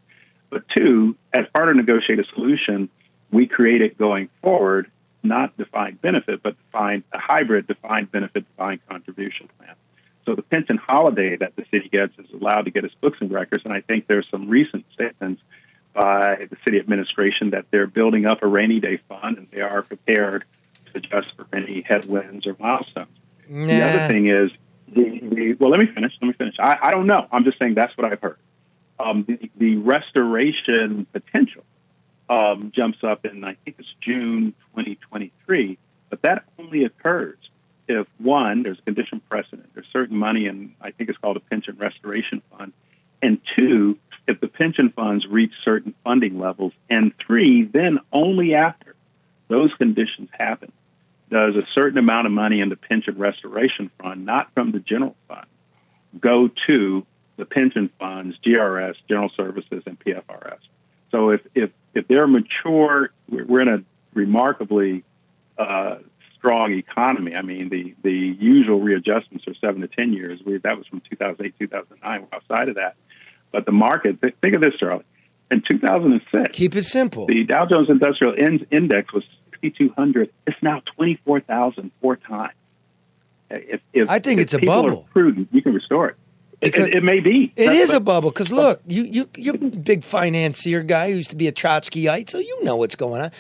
But two, as part of a negotiated solution, we created going forward not defined benefit, but a hybrid defined benefit, defined contribution plan. So the pension holiday that the city gets is allowed to get its books and records. And I think there's some recent statements by the city administration that they're building up a rainy day fund and they are prepared to adjust for any headwinds or milestones. Nah. The other thing is, well, let me finish. I don't know. I'm just saying that's what I've heard. The restoration potential jumps up in, I think it's June 2023, but that only occurs if, one, there's a condition precedent. There's certain money in, I think it's called a pension restoration fund, and two, if the pension funds reach certain funding levels, and three, then only after those conditions happen does a certain amount of money in the pension restoration fund, not from the general fund, go to the pension funds, GRS, General Services, and PFRS. So if they're mature, we're in a remarkably strong economy. I mean, the usual readjustments are 7 to 10 years. That was from 2008, 2009. We're outside of that. But the market, think of this, Charlie. In 2006, keep it simple. The Dow Jones Industrial Index was 6,200. It's now 24,000 4 times. I think it's a people bubble. Are prudent, you can restore it. It may be. It is a bubble because look, you're a big financier guy who used to be a Trotskyite, so you know what's going on.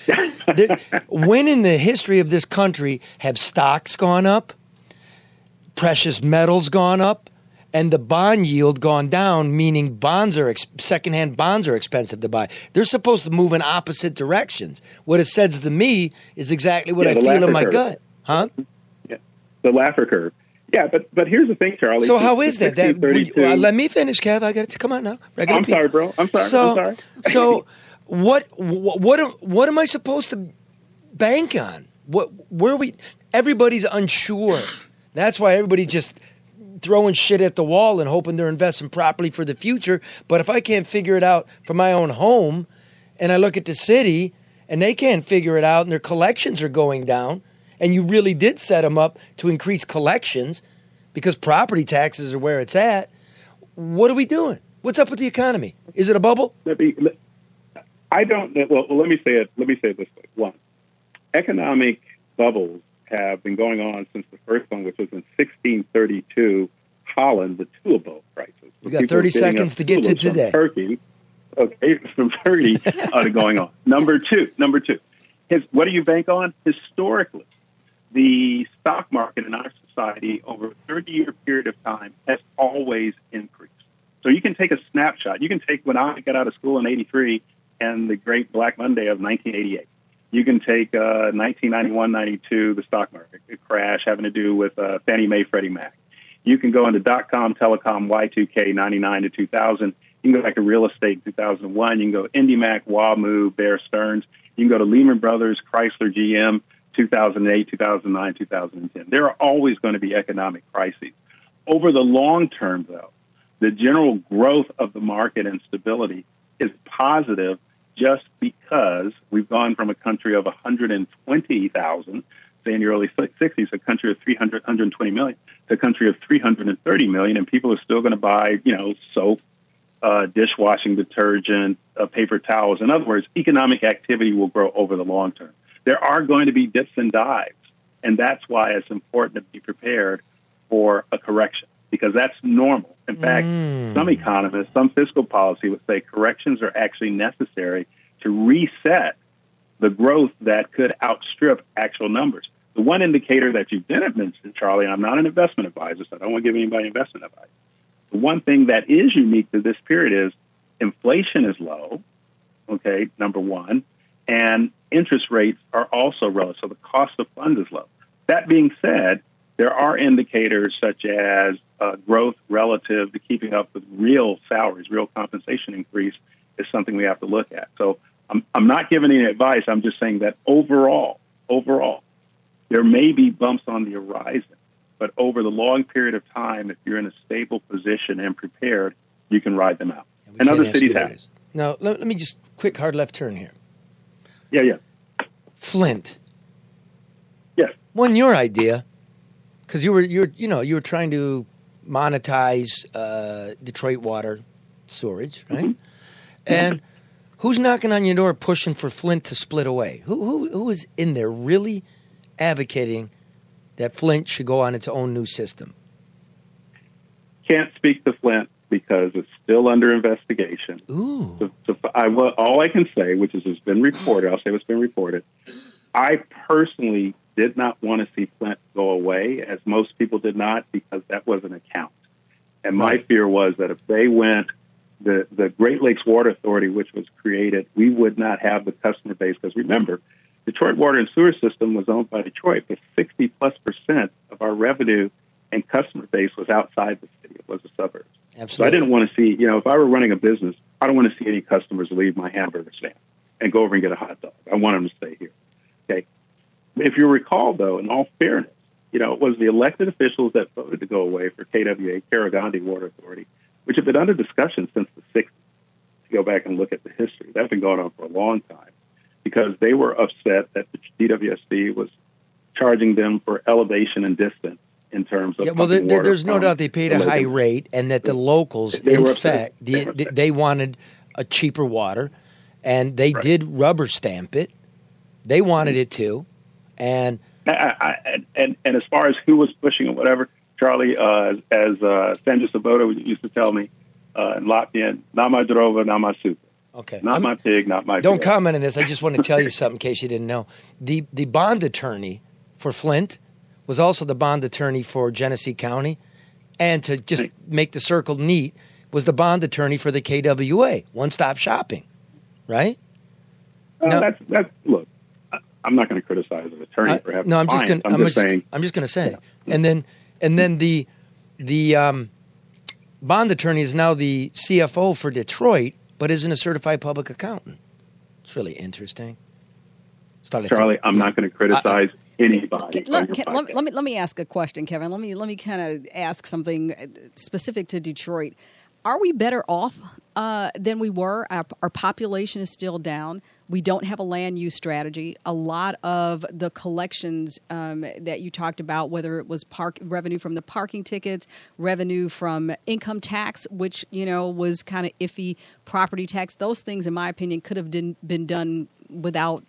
When in the history of this country have stocks gone up, precious metals gone up, and the bond yield gone down, meaning secondhand bonds are expensive to buy. They're supposed to move in opposite directions. What it says to me is exactly what I feel in my gut. Huh? Yeah, the Laffer curve. Yeah, but here's the thing, Charlie. So how is that? Let me finish, Kev. I got to come on now. I'm sorry, bro. I'm sorry. So what am I supposed to bank on? Everybody's unsure. That's why everybody's just throwing shit at the wall and hoping they're investing properly for the future. But if I can't figure it out for my own home, and I look at the city and they can't figure it out and their collections are going down, and you really did set them up to increase collections because property taxes are where it's at, what are we doing? What's up with the economy? Is it a bubble? I don't know. Well, let me say it this way. One, economic bubbles have been going on since the first one, which was in 1632, Holland, the tulip bulb crisis. We got 30 seconds to get to today. Turkey, okay, from Turkey going on. Number two. What do you bank on? Historically, the stock market in our society over a 30-year period of time has always increased. So you can take a snapshot. You can take when I got out of school in 83 and the great Black Monday of 1988. You can take 1991, 92, the stock market crash having to do with Fannie Mae, Freddie Mac. You can go into .com, telecom, Y2K, 99 to 2000. You can go back to real estate in 2001. You can go IndyMac, WAMU, Bear Stearns. You can go to Lehman Brothers, Chrysler, GM, 2008, 2009, 2010. There are always going to be economic crises. Over the long term, though, the general growth of the market and stability is positive just because we've gone from a country of 120,000, say in the early 60s, a country of 120 million, to a country of 330 million, and people are still going to buy, soap, dishwashing detergent, paper towels. In other words, economic activity will grow over the long term. There are going to be dips and dives, and that's why it's important to be prepared for a correction, because that's normal. In fact, some economists, some fiscal policy would say corrections are actually necessary to reset the growth that could outstrip actual numbers. The one indicator that you didn't mention, Charlie, and I'm not an investment advisor, so I don't want to give anybody investment advice. The one thing that is unique to this period is inflation is low, okay, number one, and interest rates are also low, so the cost of funds is low. That being said, there are indicators such as growth relative to keeping up with real salaries, real compensation increase is something we have to look at. So I'm not giving any advice. I'm just saying that overall, there may be bumps on the horizon, but over the long period of time, if you're in a stable position and prepared, you can ride them out. And other cities have. Now, let me just quick hard left turn here. Yeah. Flint. Yes. Wasn't your idea? Because you were trying to monetize Detroit water storage, right? Mm-hmm. And who's knocking on your door pushing for Flint to split away? Who is in there really advocating that Flint should go on its own new system? Can't speak to Flint because it's still under investigation. Ooh. All I can say, which has been reported, I'll say what's been reported, I personally did not want to see Flint go away, as most people did not, because that was an account. And my fear was that if they went, the Great Lakes Water Authority, which was created, we would not have the customer base. Because remember, Detroit Water and Sewer System was owned by Detroit, but 60+% of our revenue and customer base was outside the city. It was the suburbs. Absolutely. So I didn't want to see, if I were running a business, I don't want to see any customers leave my hamburger stand and go over and get a hot dog. I want them to stay here. Okay. If you recall, though, in all fairness, it was the elected officials that voted to go away for KWA, Karagandhi Water Authority, which have been under discussion since the 60s. To go back and look at the history, that's been going on for a long time, because they were upset that the DWSD was charging them for elevation and distance in terms of there's no doubt they paid a high rate, and that the locals, they wanted a cheaper water, and they did rubber stamp it. They wanted it too, and as far as who was pushing or whatever, Charlie, as Sandra Sabota used to tell me in Latvian, "Nama drova, nama super." Okay, not my pig, not my. Don't comment on this. I just want to tell you something in case you didn't know. The bond attorney for Flint was also the bond attorney for Genesee County, and to just make the circle neat, was the bond attorney for the KWA, One-Stop Shopping, right? That's look. I'm not going to criticize an attorney for having. No, I'm just saying. I'm just going to say, and then the bond attorney is now the CFO for Detroit, but isn't a certified public accountant. It's really interesting. Charlie, I'm not going to criticize anybody. Let me ask a question, Kevin. Let me kind of ask something specific to Detroit. Are we better off than we were? Our population is still down. We don't have a land use strategy. A lot of the collections that you talked about, whether it was revenue from the parking tickets, revenue from income tax, which was kind of iffy, property tax, those things, in my opinion, could have been done without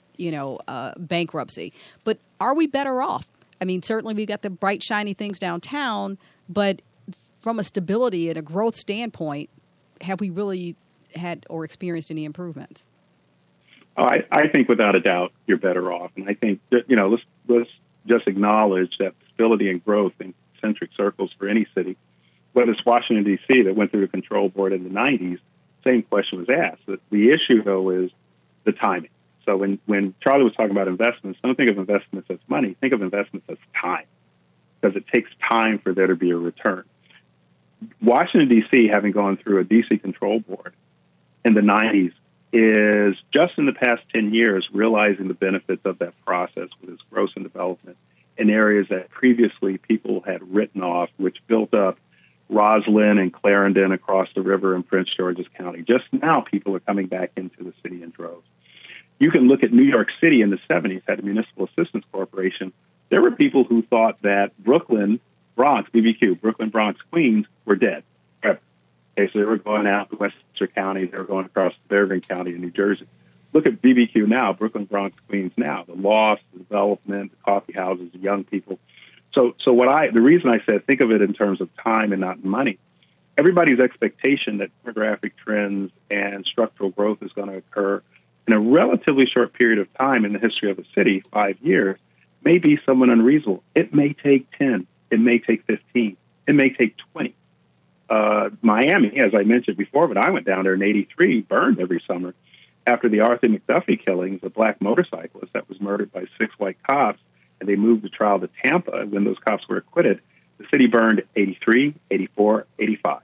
bankruptcy. But are we better off? I mean, certainly we got the bright, shiny things downtown, but from a stability and a growth standpoint, have we really had or experienced any improvements? Oh, I think without a doubt you're better off, and I think that, let's just acknowledge that stability and growth in concentric circles for any city, whether it's Washington D.C. that went through the control board in the '90s, same question was asked. The issue though is the timing. So when Charlie was talking about investments, don't think of investments as money. Think of investments as time, because it takes time for there to be a return. Washington D.C. having gone through a D.C. control board in the '90s. Is just in the past 10 years realizing the benefits of that process with its growth and development in areas that previously people had written off, which built up Roslyn and Clarendon across the river in Prince George's County. Just now, people are coming back into the city in droves. You can look at New York City in the 70s, had a municipal assistance corporation. There were people who thought that Brooklyn, Bronx, BBQ, Brooklyn, Bronx, Queens were dead. Okay, so they were going out to Westchester County. They were going across Bergen County in New Jersey. Look at BBQ now, Brooklyn, Bronx, Queens now. The loss, the development, the coffee houses, the young people. So the reason I said think of it in terms of time and not money, everybody's expectation that demographic trends and structural growth is going to occur in a relatively short period of time in the history of a city, 5 years, may be somewhat unreasonable. It may take 10. It may take 15. It may take 20. Miami, as I mentioned before, but I went down there in '83, burned every summer after the Arthur McDuffie killings, a black motorcyclist that was murdered by 6 white cops, and they moved the trial to Tampa. When those cops were acquitted, the city burned 83, 84, 85.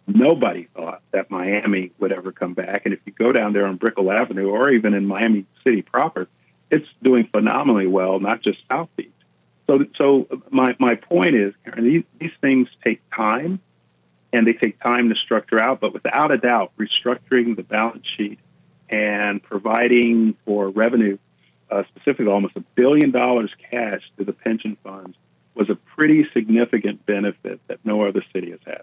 Nobody thought that Miami would ever come back. And if you go down there on Brickell Avenue or even in Miami City proper, it's doing phenomenally well, not just South Beach. So my point is, Karen, these things take time. And they take time to structure out, but without a doubt, restructuring the balance sheet and providing for revenue, specifically almost $1 billion cash to the pension funds, was a pretty significant benefit that no other city has had.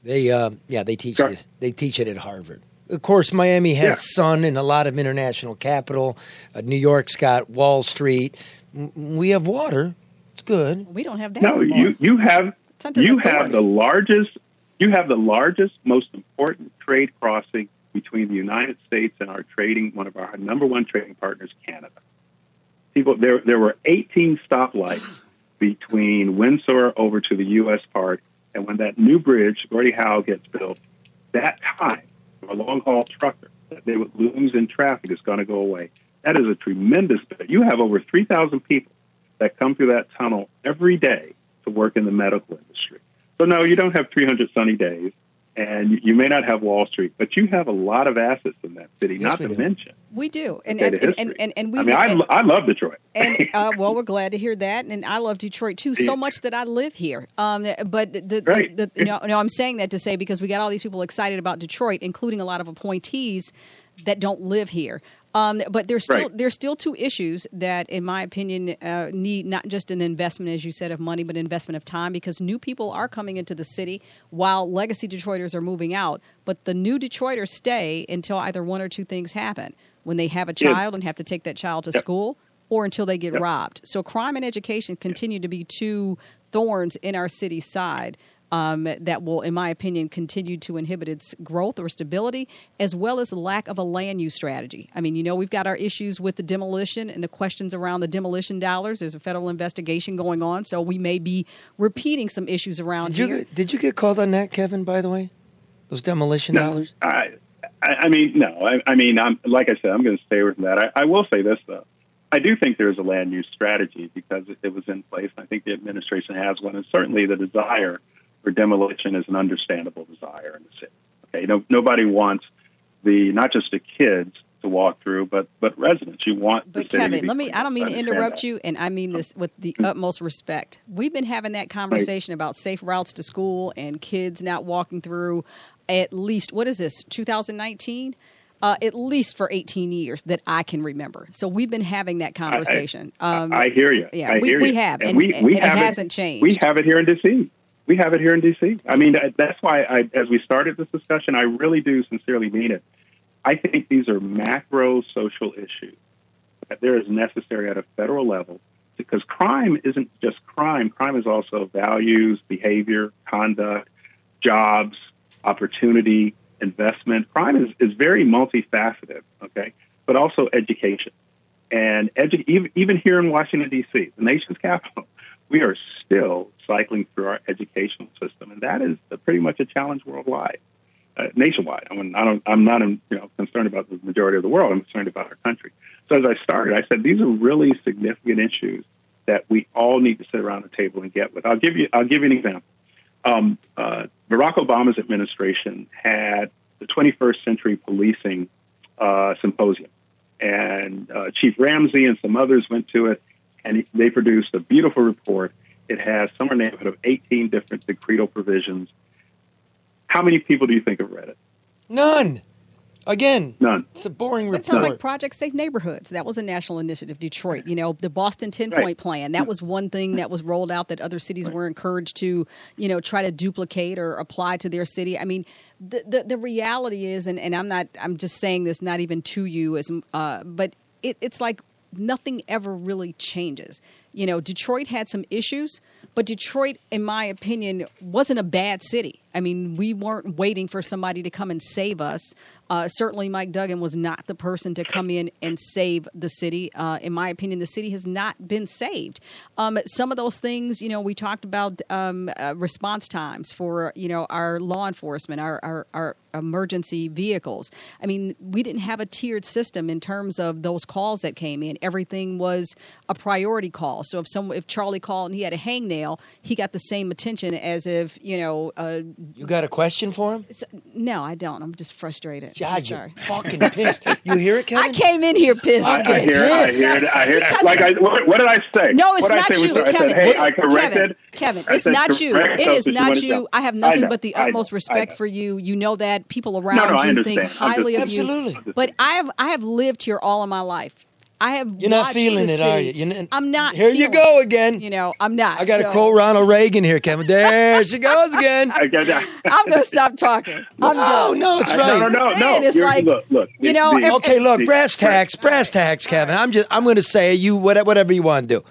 They teach this. They teach it at Harvard. Of course, Miami has sun and a lot of international capital. New York's got Wall Street. We have water. It's good. We don't have that. No, anymore. you have the largest. You have the largest, most important trade crossing between the United States and one of our number one trading partners, Canada. There were 18 stoplights between Windsor over to the U.S. part, and when that new bridge, Gordie Howe, gets built, that time for a long-haul trucker that they would lose in traffic is going to go away. That is a tremendous benefit. You have over 3,000 people that come through that tunnel every day to work in the medical industry. So, no, you don't have 300 sunny days. And you may not have Wall Street, but you have a lot of assets in that city, not to mention. We do. And we I love Detroit. And well, we're glad to hear that. And I love Detroit, too, so much that I live here. I'm saying that to say because we got all these people excited about Detroit, including a lot of appointees that don't live here. But there's still two issues that, in my opinion, need not just an investment, as you said, of money, but investment of time, because new people are coming into the city while legacy Detroiters are moving out. But the new Detroiters stay until either one or two things happen: when they have a child and have to take that child to school, or until they get robbed. So crime and education continue to be two thorns in our city's side. That will, in my opinion, continue to inhibit its growth or stability, as well as the lack of a land use strategy. I mean, we've got our issues with the demolition and the questions around the demolition dollars. There's a federal investigation going on, so we may be repeating some issues around here. Did you get called on that, Kevin, by the way? Those demolition dollars? I mean, no. I'm like I said, I'm going to stay with that. I will say this, though. I do think there's a land use strategy because it was in place. I think the administration has one, and certainly the desire for demolition is an understandable desire in the city. Okay, nobody wants not just the kids to walk through, but residents. You want. But Kevin, I don't mean to interrupt you, and I mean this with the utmost respect. We've been having that conversation about safe routes to school and kids not walking through. At least, what is this? 2019. At least for 18 years that I can remember. So we've been having that conversation. I hear you. Yeah, we have, and it hasn't changed. We have it here in D.C. I mean, that's why as we started this discussion, I really do sincerely mean it. I think these are macro social issues that there is necessary at a federal level because crime isn't just crime. Crime is also values, behavior, conduct, jobs, opportunity, investment. Crime is very multifaceted, okay, but also education. And even here in Washington, D.C., the nation's capital, we are still cycling through our educational system, and that is pretty much a challenge worldwide, nationwide. I'm not concerned about the majority of the world. I'm concerned about our country. So as I started, I said these are really significant issues that we all need to sit around the table and get with. I'll give you an example. Barack Obama's administration had the 21st Century Policing Symposium, and Chief Ramsey and some others went to it, and they produced a beautiful report. It has somewhere in the neighborhood of 18 different decretal provisions. How many people do you think have read it? None. Again, none. It's a boring report. It sounds like Project Safe Neighborhoods. That was a national initiative, Detroit. The Boston 10-point plan. That was one thing that was rolled out that other cities were encouraged to, try to duplicate or apply to their city. I mean, the reality is, and I'm just saying this not even to you, but it's like nothing ever really changes. Detroit had some issues, but Detroit, in my opinion, wasn't a bad city. I mean, we weren't waiting for somebody to come and save us. Certainly, Mike Duggan was not the person to come in and save the city. In my opinion, the city has not been saved. Some of those things, we talked about response times for, our law enforcement, our emergency vehicles. I mean, we didn't have a tiered system in terms of those calls that came in. Everything was a priority call. So if Charlie called and he had a hangnail, he got the same attention as if, You got a question for him? No, I don't. I'm just frustrated. God, you're fucking pissed. You hear it, Kevin? I came in here pissed. I hear it. What did I say? No, it's not you. I said, hey, I corrected. Kevin, it's not you. It is not you. I have nothing but the utmost respect for you. You know that. People around you think highly of you. Absolutely. But I have lived here all of my life. You're not feeling it, are you? I'm not. Here you go again. I'm not. I got to quote Ronald Reagan here, Kevin. There she goes again. I'm going to stop talking. I'm done. No, it's right. No. It's like, look. Okay, look, brass tacks, Kevin. I'm going to say whatever you want to do.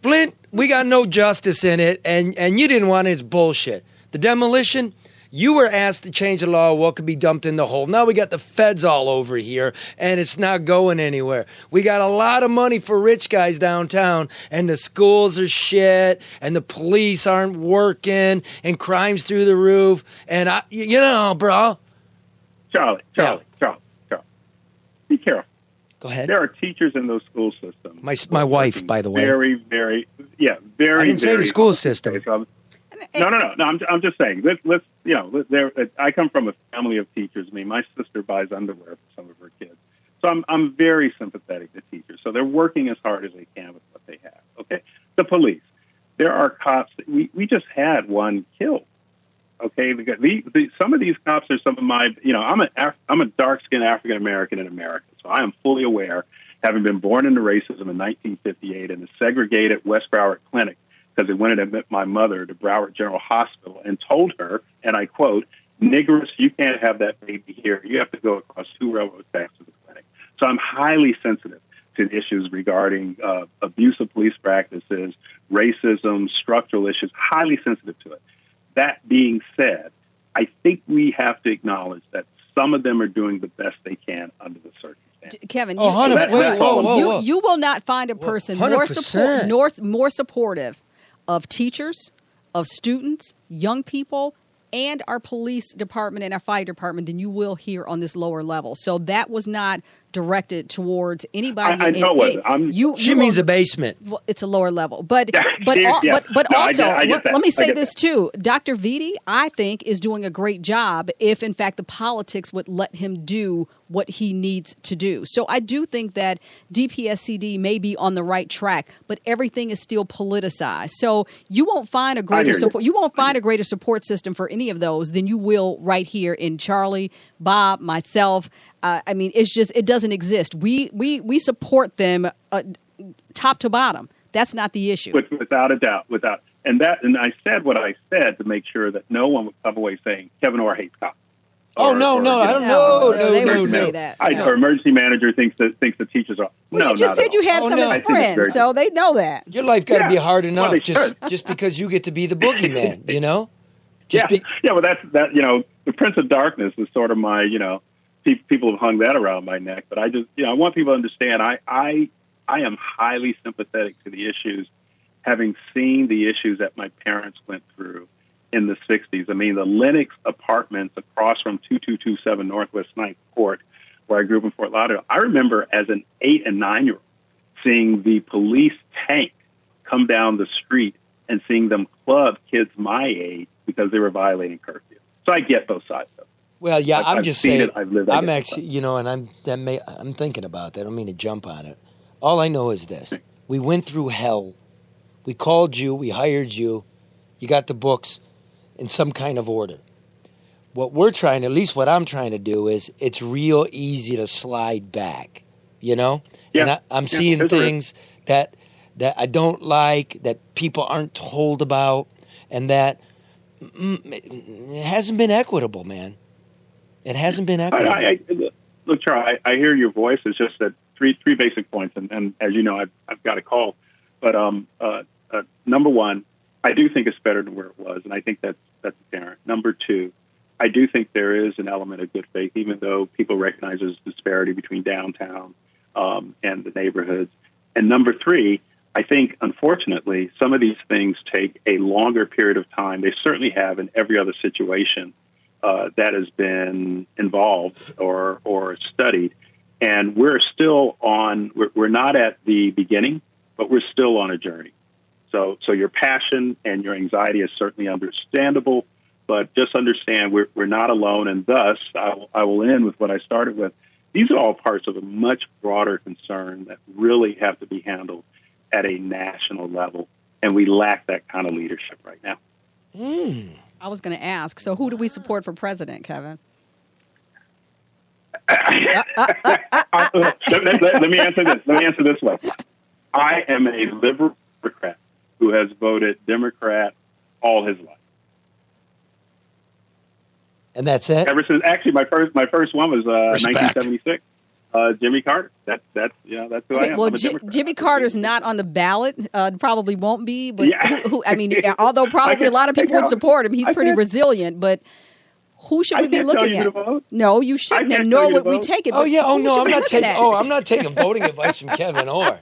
Flint, we got no justice in it, and you didn't want it. It's bullshit. The demolition. You were asked to change the law, what could be dumped in the hole. Now we got the feds all over here, and it's not going anywhere. We got a lot of money for rich guys downtown, and the schools are shit, and the police aren't working, and crime's through the roof. And, bro. Charlie. Be careful. Go ahead. There are teachers in those school systems. My wife, by the way. Very, very, very, I didn't say the school system. No. I'm just saying. Let's I come from a family of teachers. I mean, my sister buys underwear for some of her kids, so I'm very sympathetic to teachers. So they're working as hard as they can with what they have. Okay, the police. There are cops. We just had one killed. Okay, because some of these cops are some of my. I'm a dark-skinned African American in America, so I am fully aware, having been born into racism in 1958 in a segregated West Broward clinic, because they wanted to admit my mother to Broward General Hospital and told her, and I quote, "Negress, you can't have that baby here. You have to go across 2 railroad tracks to the clinic." So I'm highly sensitive to issues regarding abuse of police practices, racism, structural issues, highly sensitive to it. That being said, I think we have to acknowledge that some of them are doing the best they can under the circumstances. Kevin, whoa. You will not find a person more supportive of teachers, of students, young people, and our police department and our fire department than you will here on this lower level. So that was not directed towards anybody. I know what she means a basement. Well, it's a lower level, but also let me say this too. Dr. Vitti, I think, is doing a great job if, in fact, the politics would let him do what he needs to do. So I do think that DPSCD may be on the right track, but everything is still politicized. So you won't find a greater support. You won't find a greater support system for any of those than you will right here in Charlie, Bob, myself. I mean, it's just, it doesn't exist. We support them top to bottom. That's not the issue. Without a doubt, and I said what I said to make sure that no one would come away saying Kevyn Orr hates cops. I don't know. They wouldn't say that. Or emergency manager thinks the teachers are. Well, you just said you had some as friends, so they know that. Your life got to be hard enough just because you get to be the boogeyman, you know? Well, that's the Prince of Darkness is sort of my, people have hung that around my neck, but I just, I want people to understand I am highly sympathetic to the issues, having seen the issues that my parents went through in the 60s. I mean, the Lennox apartments across from 2227 Northwest 9th Court, where I grew up in Fort Lauderdale. I remember as an 8 and 9-year-old seeing the police tank come down the street and seeing them club kids my age because they were violating curfew. So I get both sides of it. Well, yeah, I'm just saying. I'm actually, and I'm thinking about that. I don't mean to jump on it. All I know is this: we went through hell. We called you. We hired you. You got the books in some kind of order. What we're trying, at least what I'm trying to do, is it's real easy to slide back. Yeah. And I'm seeing things that I don't like, that people aren't told about, and that it hasn't been equitable, man. It hasn't been equitable. Look, Charlie, I hear your voice. It's just that three basic points, and as you know, I've got a call. But number one, I do think it's better than where it was, and I think that's apparent. Number two, I do think there is an element of good faith, even though people recognize there's disparity between downtown and the neighborhoods. And number three, I think, unfortunately, some of these things take a longer period of time. They certainly have in every other situation that has been involved or studied. And we're still we're not at the beginning, but we're still on a journey. So your passion and your anxiety is certainly understandable, but just understand we're not alone. And thus, I will end with what I started with. These are all parts of a much broader concern that really have to be handled at a national level. And we lack that kind of leadership right now. I was going to ask, so who do we support for president, Kevin? Let me answer this. Let me answer this way. I am a liberal Democrat who has voted Democrat all his life. And that's it? Ever since, actually, my first one was 1976. Jimmy Carter. That's who I am. Well, Jimmy Carter's not on the ballot. Probably won't be. But although probably a lot of people would support him, he's pretty resilient. But who should we be looking at? No, you shouldn't. And nor would we take it. I'm not taking voting advice from Kevyn Orr.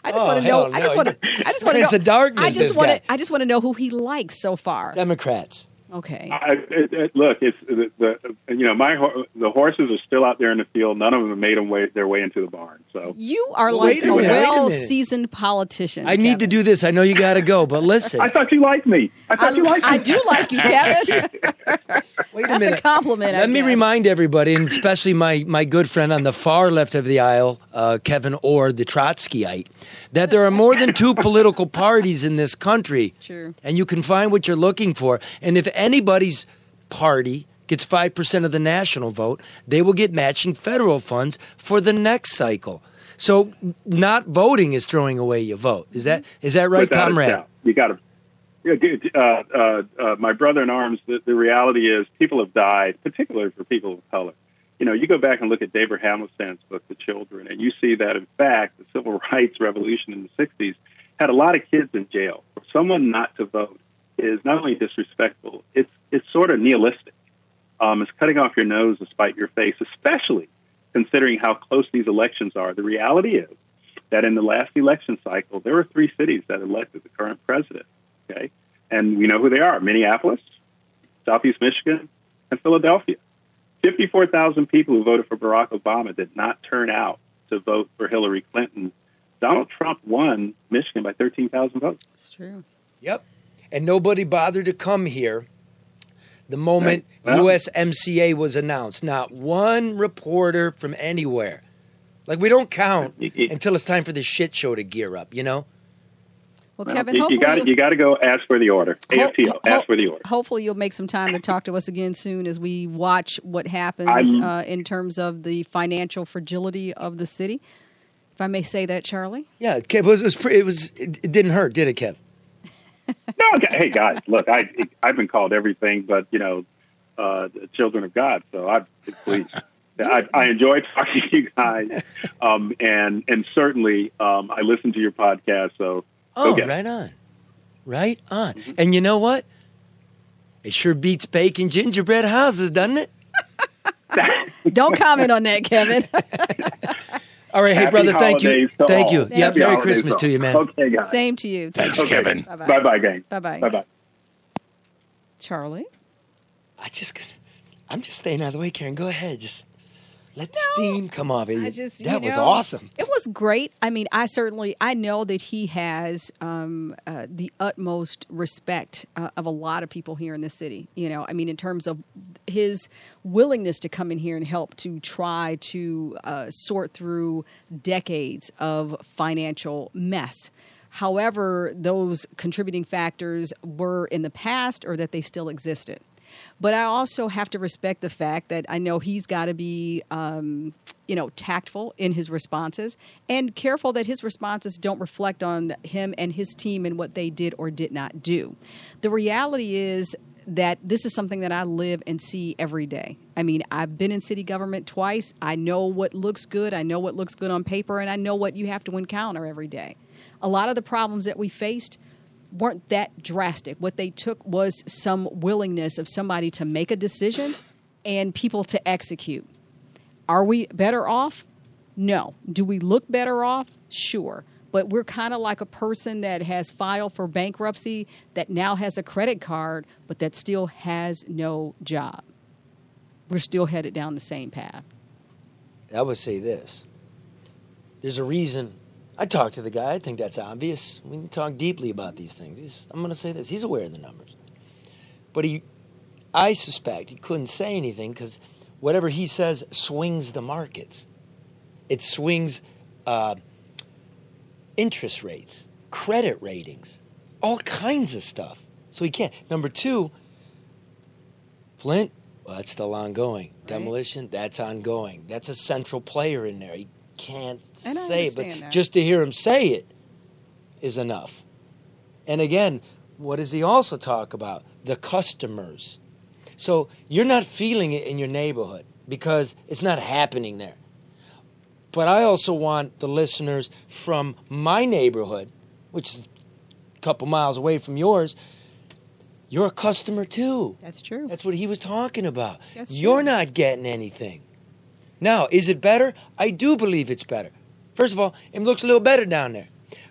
I just want to know. I just want to know. Darkness. I just want to know who he likes so far. Democrats. Okay. Look, it's the horses are still out there in the field. None of them have made their way into the barn. So you are Well, like wait a a minute, wait a minute. well-seasoned politician. I need to Kevyn. do this. I know you got to go, but listen. I thought you liked me. I do like you, Kevin. Wait a That's minute. a compliment. I Let me guess. remind everybody, and especially my good friend on the far left of the aisle, Kevyn Orr, the Trotskyite, that there are more than two political parties in this country. It's true. And you can find what you're looking for. And if anybody's party gets 5% of the national vote, they will get matching federal funds for the next cycle. So not voting is throwing away your vote. Is that right, Without a comrade? doubt. You got to. My brother in arms. The reality is, people have died, particularly for people of color. You go back and look at David Hamilton's book, The Children, and you see that, in fact, the civil rights revolution in the 60s had a lot of kids in jail. For someone not to vote is not only disrespectful, it's sort of nihilistic. It's cutting off your nose to spite your face, especially considering how close these elections are. The reality is that in the last election cycle, there were 3 cities that elected the current president, okay? And we know who they are: Minneapolis, Southeast Michigan, and Philadelphia. 54,000 people who voted for Barack Obama did not turn out to vote for Hillary Clinton. Donald Trump won Michigan by 13,000 votes. It's true. Yep. And nobody bothered to come here the moment Right. Well, USMCA was announced. Not one reporter from anywhere. Like, we don't count until it's time for the shit show to gear up, Well, Well, Kevin, you got to go ask for the order. AFTO, ask for the order. Hopefully, you'll make some time to talk to us again soon as we watch what happens in terms of the financial fragility of the city. If I may say that, Charlie. Yeah, it didn't hurt, did it, Kev? No, hey guys, look, I've been called everything but the children of God. So I enjoy talking to you guys, and certainly I listen to your podcast. So right on, right on. Mm-hmm. And you know what? It sure beats baking gingerbread houses, doesn't it? Don't comment on that, Kevin. All right, hey Happy brother, thank you, holidays to thank all. you. Thank Yep, you. Merry Holidays Christmas to to you, man. Okay, guys. Same to you. Thanks, Okay. Kevin. Bye-bye. Bye-bye, gang. Bye-bye. Bye-bye. Charlie? I'm just staying out of the way, Karen. Go ahead, just let the steam come off. That was know, awesome. It was great. I mean, I know that he has the utmost respect of a lot of people here in this city. I mean, in terms of his willingness to come in here and help to try to sort through decades of financial mess. However, those contributing factors were in the past or that they still existed. But I also have to respect the fact that I know he's got to be, tactful in his responses and careful that his responses don't reflect on him and his team and what they did or did not do. The reality is that this is something that I live and see every day. I mean, I've been in city government twice. I know what looks good. I know what looks good on paper, and I know what you have to encounter every day. A lot of the problems that we faced weren't that drastic. What they took was some willingness of somebody to make a decision and people to execute. Are we better off? No. Do we look better off? Sure. But we're kind of like a person that has filed for bankruptcy that now has a credit card, but that still has no job. We're still headed down the same path. I would say this. There's a reason. I talked to the guy. I think that's obvious. We can talk deeply about these things. I'm going to say this. He's aware of the numbers. But I suspect he couldn't say anything because whatever he says swings the markets. It swings interest rates, credit ratings, all kinds of stuff. So he can't. Number two, Flint, well, that's still ongoing. Right. Demolition, that's ongoing. That's a central player in there. He can't say it, but just to hear him say it is enough. And again, what does he also talk about? The customers. So you're not feeling it in your neighborhood because it's not happening there. But I also want the listeners from my neighborhood, which is a couple miles away from yours, you're a customer too. That's true. That's what he was talking about. That's You're true. not getting anything. Now, is it better? I do believe it's better. First of all, it looks a little better down there.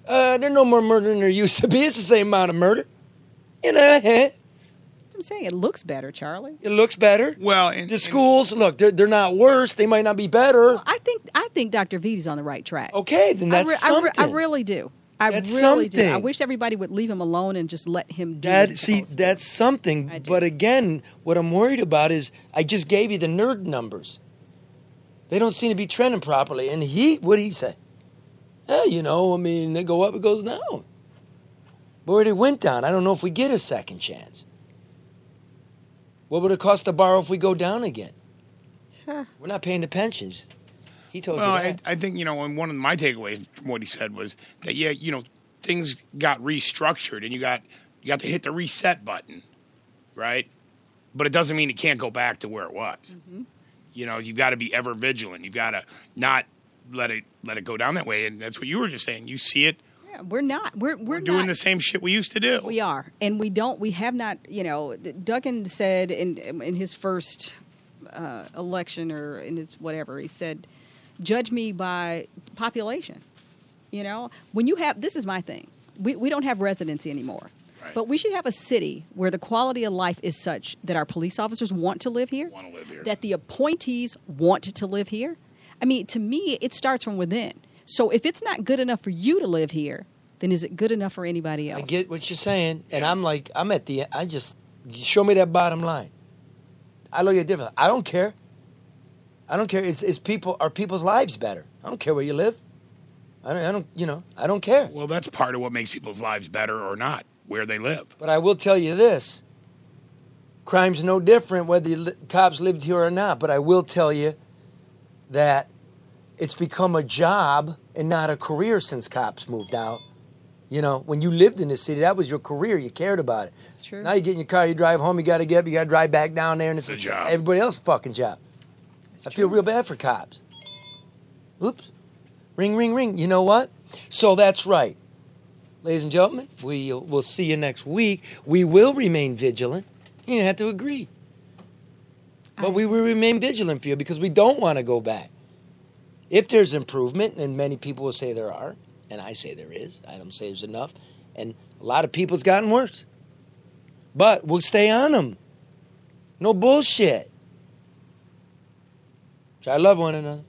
There's no more murder than there used to be. It's the same amount of murder. I'm saying it looks better, Charlie. It looks better. Well, the schools, look, they're not worse. They might not be better. Well, I think Dr. Vita's on the right track. Okay, then that's something. I really do. That's really do. I something. wish everybody would leave him alone and just let him do That what see, he's supposed to do. that's something. But again, what I'm worried about is I just gave you the nerd numbers. They don't seem to be trending properly. And what did he say? They go up, it goes down. But where it went down, I don't know if we get a second chance. What would it cost to borrow if we go down again? We're not paying the pensions. He told you that. I think, and one of my takeaways from what he said was that, things got restructured and you got to hit the reset button, right? But it doesn't mean it can't go back to where it was. Mm-hmm. You've got to be ever vigilant. You've got to not let it go down that way. And that's what you were just saying. You see it. Yeah, we're not. We're doing not, the same shit we used to do. We are. And we have not, Duggan said in his first election or in his whatever, he said, judge me by population. When you have, this is my thing. We don't have residency anymore. Right. But we should have a city where the quality of life is such that our police officers want to live here. That the appointees want to live here. I mean, to me, it starts from within. So if it's not good enough for you to live here, then is it good enough for anybody else? I get what you're saying. And I'm at the end. Show me that bottom line. I look at it differently. I don't care. Are people's lives better? I don't care where you live. I don't care. Well, that's part of what makes people's lives better or not, where they live. But I will tell you this. Crime's no different whether cops lived here or not. But I will tell you that it's become a job and not a career since cops moved out. When you lived in the city, that was your career. You cared about it. That's true. Now you get in your car, you drive home, you got to drive back down there, and it's a job. Everybody else's fucking job. I feel real bad for cops. Oops. Ring, ring, ring. You know what? So that's right. Ladies and gentlemen, we'll see you next week. We will remain vigilant. You have to agree. But we will remain vigilant for you because we don't want to go back. If there's improvement, and many people will say there are, and I say there is, I don't say there's enough, and a lot of people's gotten worse. But we'll stay on them. No bullshit. Try to love one another.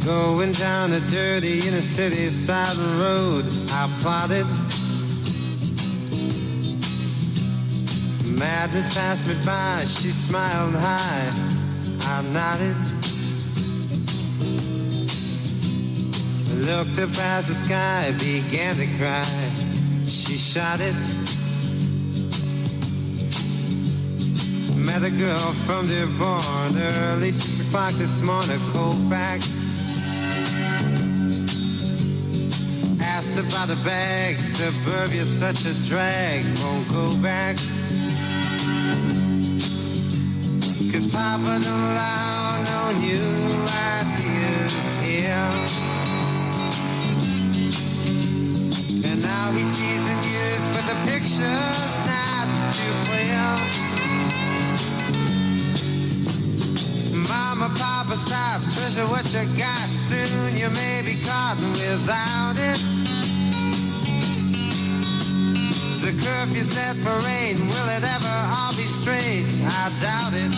Going down a dirty inner city side road, I plotted. Madness passed me by, she smiled high, I nodded. Looked up past the sky, began to cry, she shot it. Met a girl from Dearborn, early 6 o'clock this morning, Colfax. Asked about the bag, suburbia's such a drag, won't go back. Cause Papa don't allow no new ideas here. And now he sees in years, but the picture's not too clear. Mama, Papa, stop, treasure what you got. Soon you may be caught without it. The curfew set for rain, will it ever all be straight? I doubt it.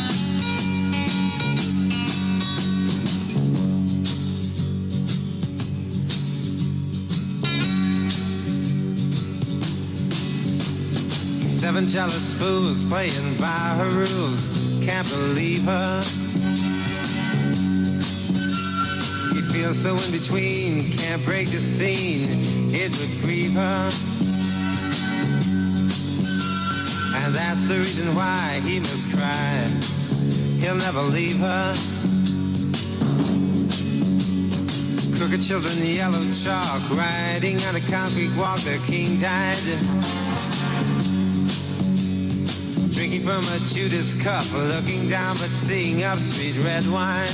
Seven jealous fools playing by her rules, can't believe her. You feel so in between, can't break the scene, it would grieve her. And that's the reason why he must cry, he'll never leave her. Crooked children, yellow chalk, riding on a concrete walk, their king died. Drinking from a Judas cup, looking down but seeing up, sweet red wine.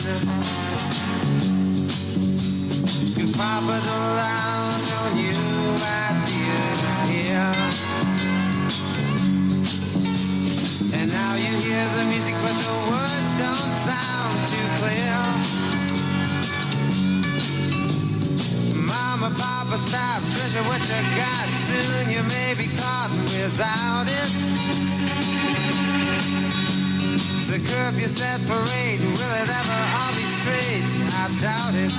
Cause Papa don't allow no new ideas here. And now you hear hear the music, but the words don't sound too clear. Mama, Papa, stop, treasure what you got. Soon you may be caught without it. The curfew set parade, will it ever all be straight? I doubt it.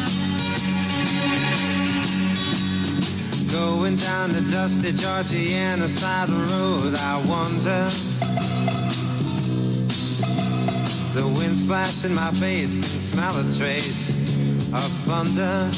Going down the dusty Georgiana side of the road, I wonder. The wind splash in my face, can smell a trace of thunder.